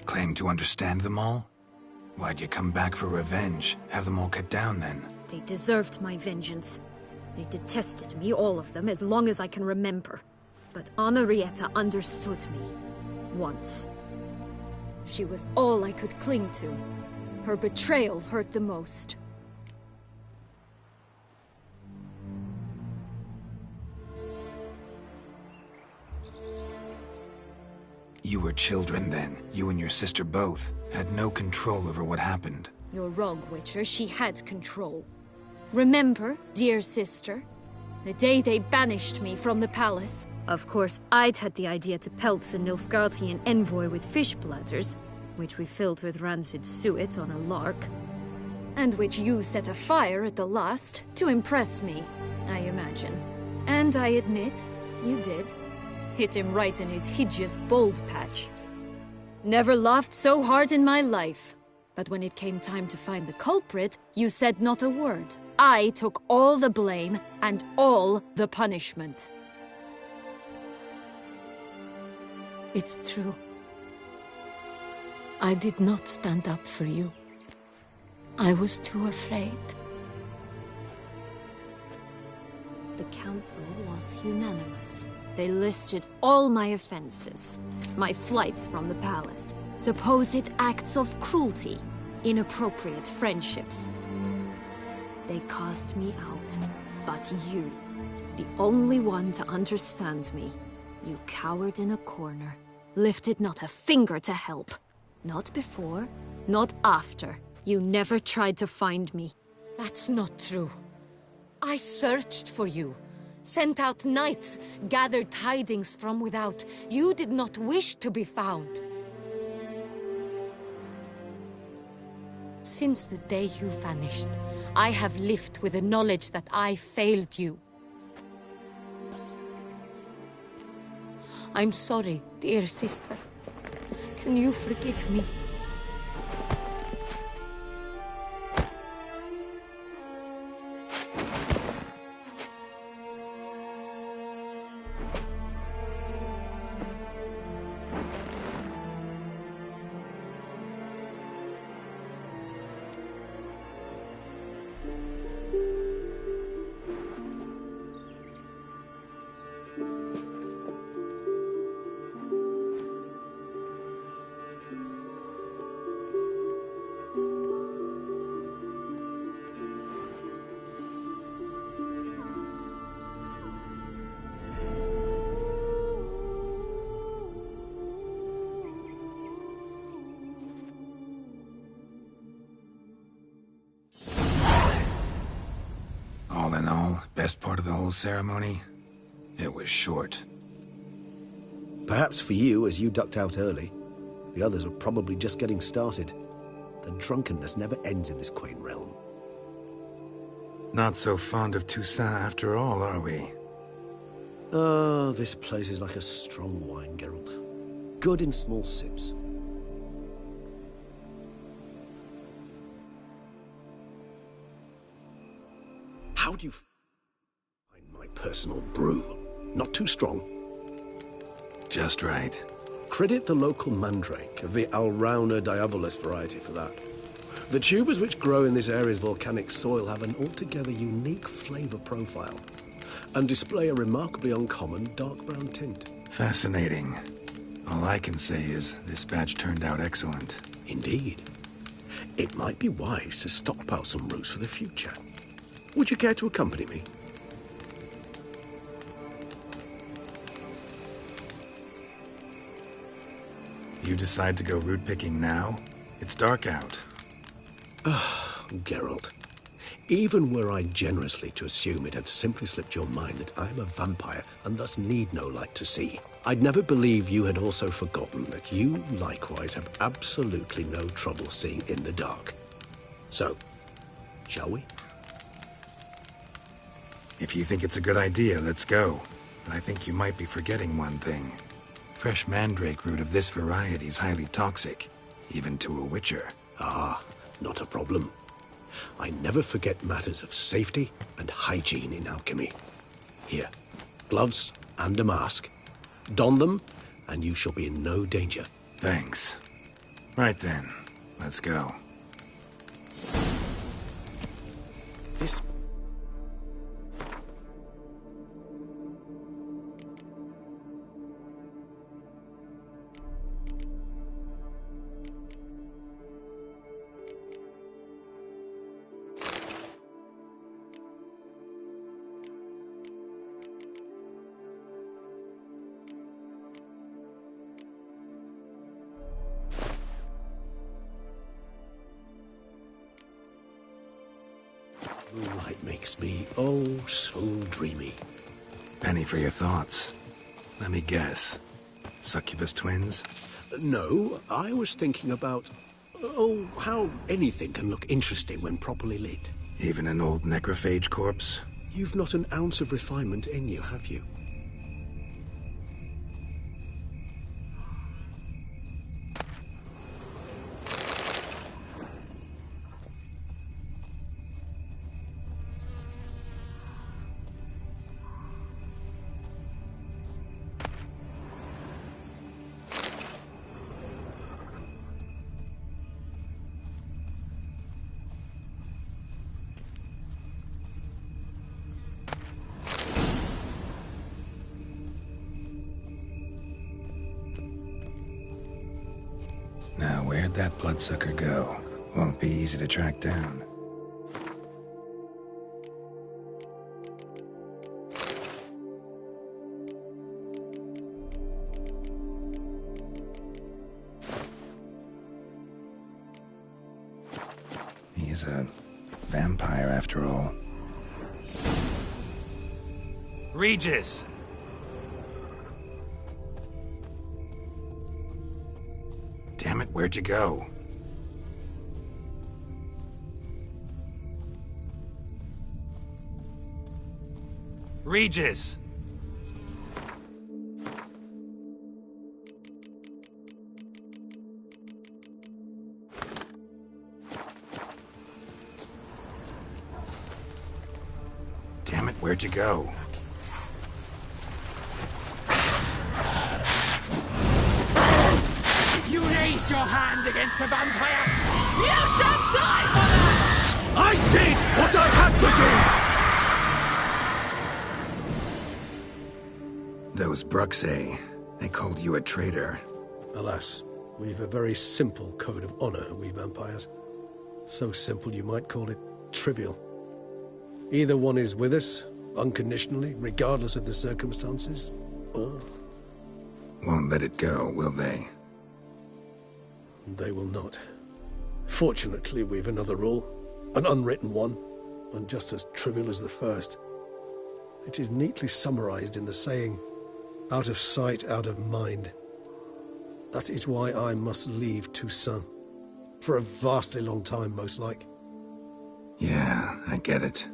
Claim to understand them all? Why'd you come back for revenge? Have them all cut down then? They deserved my vengeance. They detested me, all of them, as long as I can remember. But Henrietta understood me. Once. She was all I could cling to. Her betrayal hurt the most. You were children then. You and your sister both had no control over what happened. You're wrong, Witcher. She had control. Remember, dear sister? The day they banished me from the palace. Of course, I'd had the idea to pelt the Nilfgaardian envoy with fish bladders, which we filled with rancid suet on a lark. And which you set afire at the last, to impress me, I imagine. And I admit, you did. Hit him right in his hideous bald patch. Never laughed so hard in my life. But when it came time to find the culprit, you said not a word. I took all the blame and all the punishment. It's true. I did not stand up for you. I was too afraid. The council was unanimous. They listed all my offenses. My flights from the palace, supposed acts of cruelty, inappropriate friendships. They cast me out. But you, the only one to understand me, you cowered in a corner, lifted not a finger to help. Not before, not after. You never tried to find me. That's not true. I searched for you. Sent out knights, gathered tidings from without. You did not wish to be found. Since the day you vanished, I have lived with the knowledge that I failed you. I'm sorry, dear sister. Can you forgive me? best part of the whole ceremony? It was short. Perhaps for you, as you ducked out early. The others are probably just getting started. The drunkenness never ends in this quaint realm. Not so fond of Toussaint after all, are we? Oh, this place is like a strong wine, Geralt. Good in small sips. How do you find my personal brew? Not too strong. Just right. Credit the local mandrake of the Alrauna diabolus variety for that. The tubers which grow in this area's volcanic soil have an altogether unique flavor profile and display a remarkably uncommon dark brown tint. Fascinating. All I can say is this batch turned out excellent. Indeed. It might be wise to stockpile some roots for the future. Would you care to accompany me? You decide to go root picking now? It's dark out. Geralt, even were I generously to assume it had simply slipped your mind that I am a vampire and thus need no light to see, I'd never believe you had also forgotten that you likewise have absolutely no trouble seeing in the dark. So, shall we? If you think it's a good idea, let's go. But I think you might be forgetting one thing. Fresh mandrake root of this variety is highly toxic, even to a witcher. Ah, not a problem. I never forget matters of safety and hygiene in alchemy. Here, gloves and a mask. Don them, and you shall be in no danger. Thanks. Right then, let's go. This... Moonlight makes me, oh, so dreamy. Penny for your thoughts. Let me guess. Succubus twins? No, I was thinking about, oh, how anything can look interesting when properly lit. Even an old necrophage corpse? You've not an ounce of refinement in you, have you? Now, where'd that bloodsucker go? Won't be easy to track down. He's a vampire after all. Regis! Damn it, where'd you go? Regis! Damn it, where'd you go? You raise your hand against the vampire! You shall die for that! I did what I had to do! Those Bruxae, they called you a traitor. Alas, we've a very simple code of honor, we vampires. So simple you might call it trivial. Either one is with us, unconditionally, regardless of the circumstances, or... Won't let it go, will they? They will not. Fortunately, we've another rule. An unwritten one, and just as trivial as the first. It is neatly summarized in the saying, out of sight, out of mind. That is why I must leave Toussaint. For a vastly long time, most like. Yeah, I get it.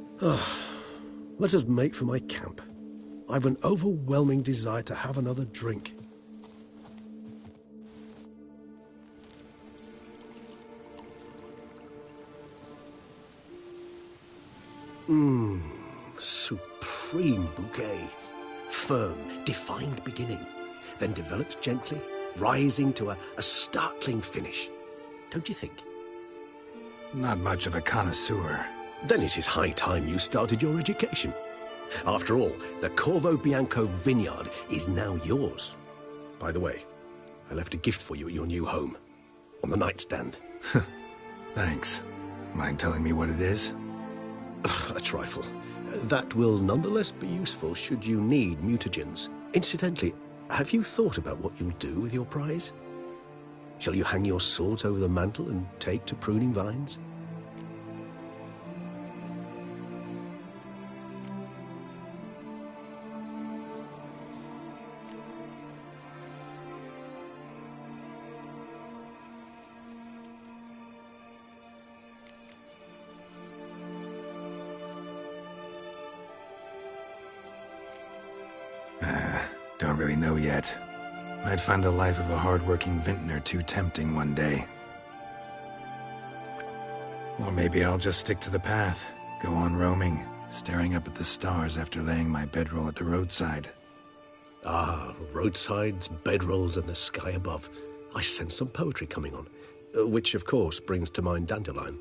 Let us make for my camp. I've an overwhelming desire to have another drink. Supreme bouquet. Firm, defined beginning, then developed gently, rising to a startling finish. Don't you think? Not much of a connoisseur. Then it is high time you started your education. After all, the Corvo Bianco vineyard is now yours. By the way, I left a gift for you at your new home. On the nightstand. Thanks. Mind telling me what it is? A trifle. That will nonetheless be useful should you need mutagens. Incidentally, have you thought about what you'll do with your prize? Shall you hang your swords over the mantle and take to pruning vines? Don't really know yet. Might find the life of a hard-working vintner too tempting one day. Or maybe I'll just stick to the path, go on roaming, staring up at the stars after laying my bedroll at the roadside. Ah, roadsides, bedrolls, and the sky above. I sense some poetry coming on, which of course brings to mind Dandelion.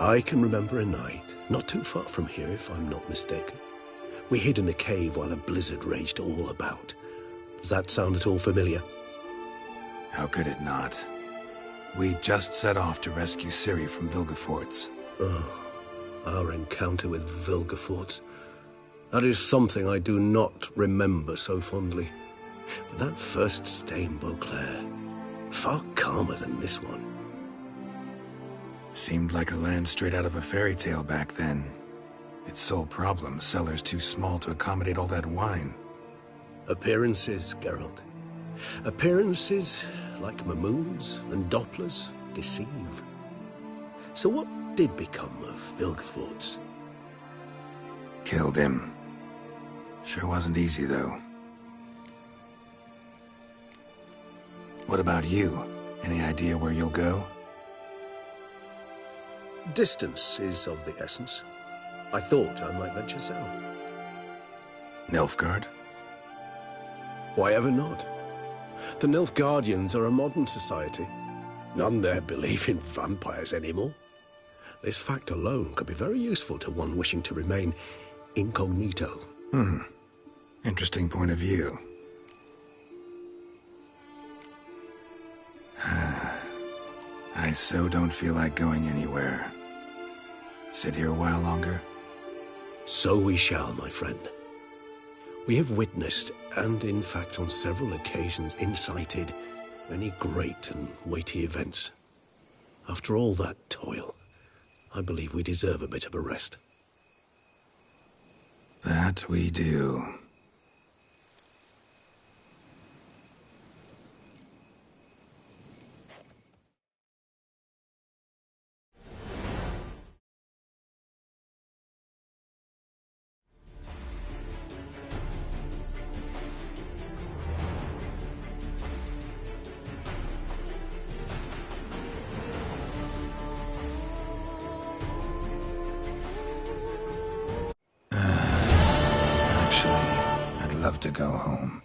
I can remember a night, not too far from here if I'm not mistaken. We hid in a cave while a blizzard raged all about. Does that sound at all familiar? How could it not? We just set off to rescue Ciri from Vilgefortz. Oh, our encounter with Vilgefortz. That is something I do not remember so fondly. But that first stay in Beauclair, far calmer than this one. Seemed like a land straight out of a fairy tale back then. Its sole problem, cellars too small to accommodate all that wine. Appearances, Geralt. Appearances, like Mamoons and Dopplers, deceive. So what did become of Vilgefortz? Killed him. Sure wasn't easy, though. What about you? Any idea where you'll go? Distance is of the essence. I thought I might venture south. Nilfgaard? Why ever not? The Nilfgaardians are a modern society. None there believe in vampires anymore. This fact alone could be very useful to one wishing to remain incognito. Interesting point of view. I so don't feel like going anywhere. Sit here a while longer? So we shall, my friend. We have witnessed, and in fact on several occasions incited, many great and weighty events. After all that toil, I believe we deserve a bit of a rest. That we do. I'd love to go home.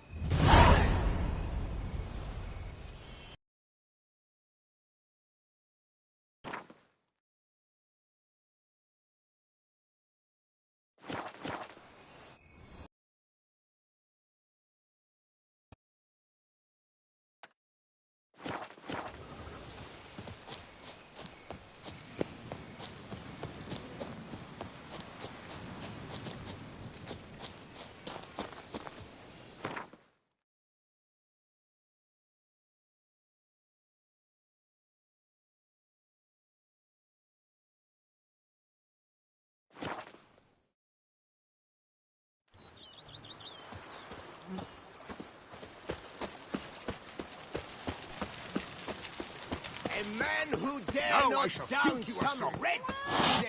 who dare Now I knock shall down sink you a some song. red...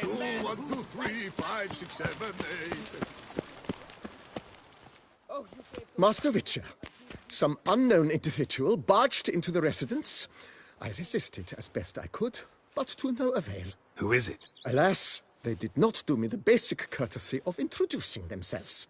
2, 1, 2, 3, 5, 6, 7, 8. Master Witcher, some unknown individual barged into the residence. I resisted as best I could, but to no avail. Who is it? Alas, they did not do me the basic courtesy of introducing themselves.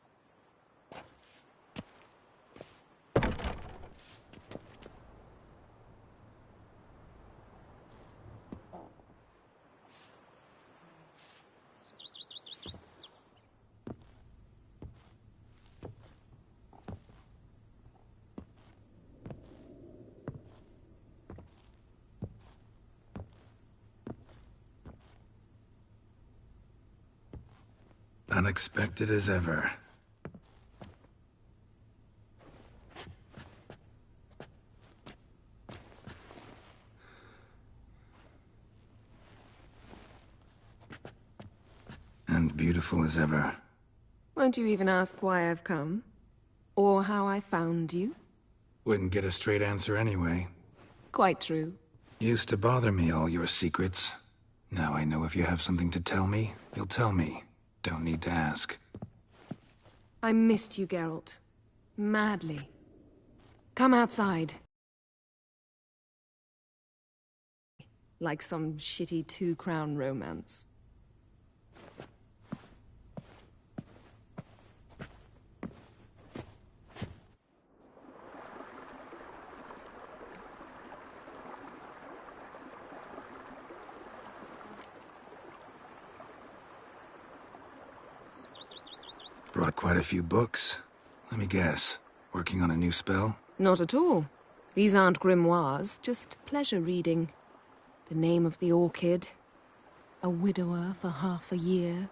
Unexpected as ever. And beautiful as ever. Won't you even ask why I've come? Or how I found you? Wouldn't get a straight answer anyway. Quite true. Used to bother me, all your secrets. Now I know if you have something to tell me, you'll tell me. Don't need to ask. I missed you, Geralt. Madly. Come outside. Like some shitty two-crown romance. Brought quite a few books. Let me guess. Working on a new spell? Not at all. These aren't grimoires, just pleasure reading. The Name of the Orchid. A widower for half a year.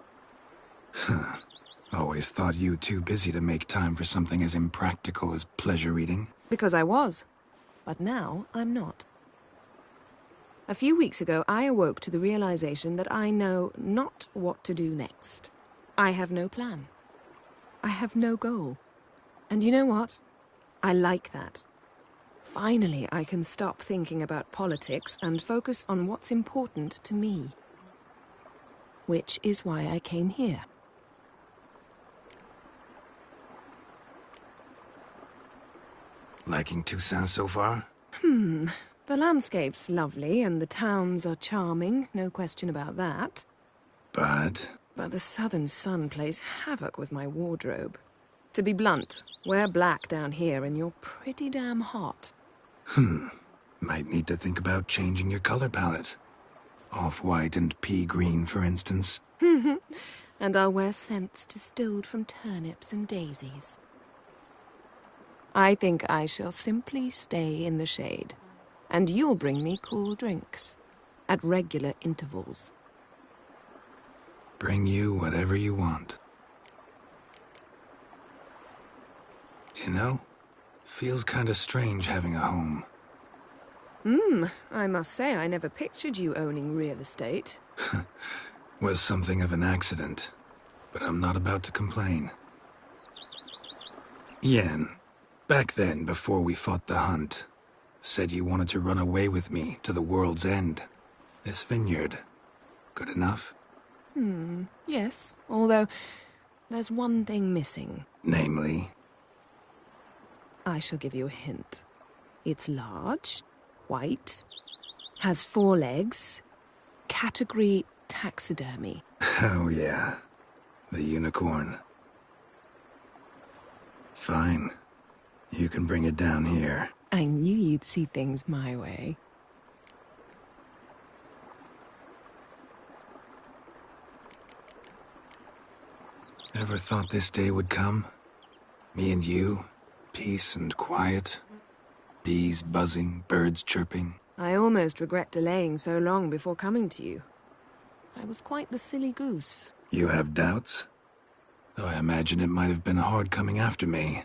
Always thought you too busy to make time for something as impractical as pleasure reading. Because I was. But now I'm not. A few weeks ago, I awoke to the realization that I know not what to do next. I have no plan. I have no goal. And you know what? I like that. Finally, I can stop thinking about politics and focus on what's important to me. Which is why I came here. Liking Toussaint so far? The landscape's lovely and the towns are charming, no question about that. But the southern sun plays havoc with my wardrobe. To be blunt, wear black down here and you're pretty damn hot. Might need to think about changing your color palette. Off-white and pea green, for instance. And I'll wear scents distilled from turnips and daisies. I think I shall simply stay in the shade. And you'll bring me cool drinks. At regular intervals. Bring you whatever you want. You know, feels kinda strange having a home. I must say I never pictured you owning real estate. Was something of an accident, but I'm not about to complain. Yen, back then, before we fought the hunt, said you wanted to run away with me to the world's end. This vineyard, good enough? Yes, although there's one thing missing. Namely? I shall give you a hint. It's large, white, has 4 legs, category taxidermy. Oh yeah, the unicorn. Fine. You can bring it down here. I knew you'd see things my way. Ever thought this day would come? Me and you, peace and quiet. Bees buzzing, birds chirping. I almost regret delaying so long before coming to you. I was quite the silly goose. You have doubts? Though I imagine it might have been hard coming after me.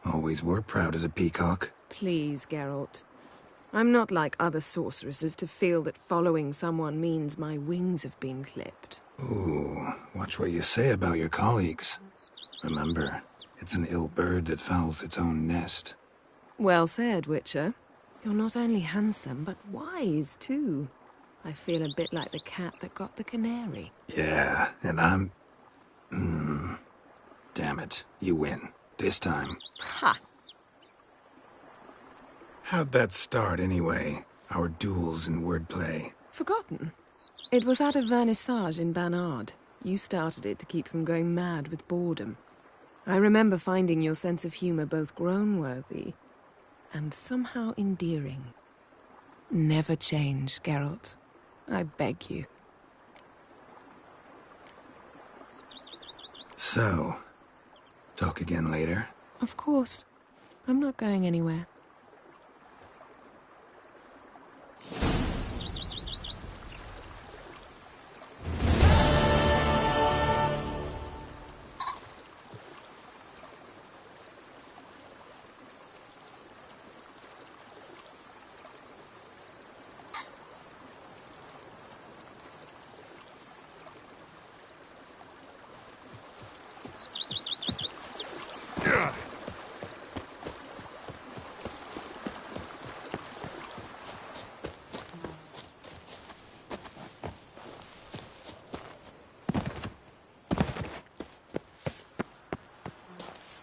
Always were proud as a peacock. Please, Geralt. I'm not like other sorceresses to feel that following someone means my wings have been clipped. Ooh, watch what you say about your colleagues. Remember, it's an ill bird that fouls its own nest. Well said, Witcher. You're not only handsome, but wise, too. I feel a bit like the cat that got the canary. Yeah, and I'm... Damn it. You win. This time. Ha! How'd that start, anyway? Our duels and wordplay. Forgotten? It was at a vernissage in Banard. You started it to keep from going mad with boredom. I remember finding your sense of humor both groan-worthy and somehow endearing. Never change, Geralt. I beg you. So, talk again later? Of course. I'm not going anywhere.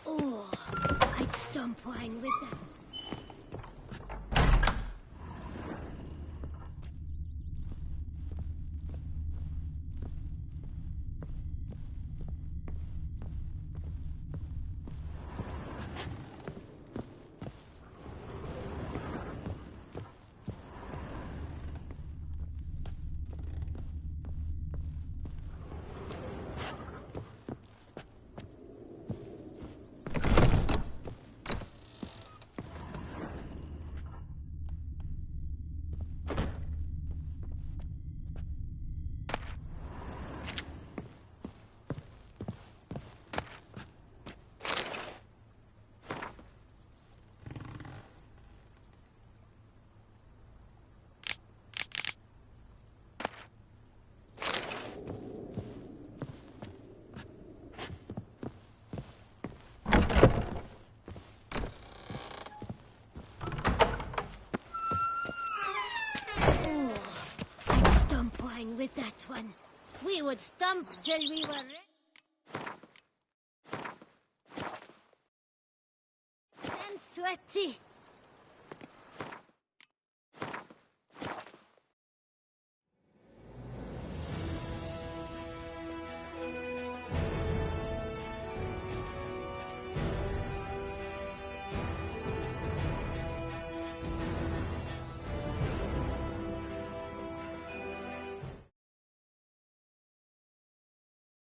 Oh, I'd stump wine with that. With that one. We would stump till we were and sweaty.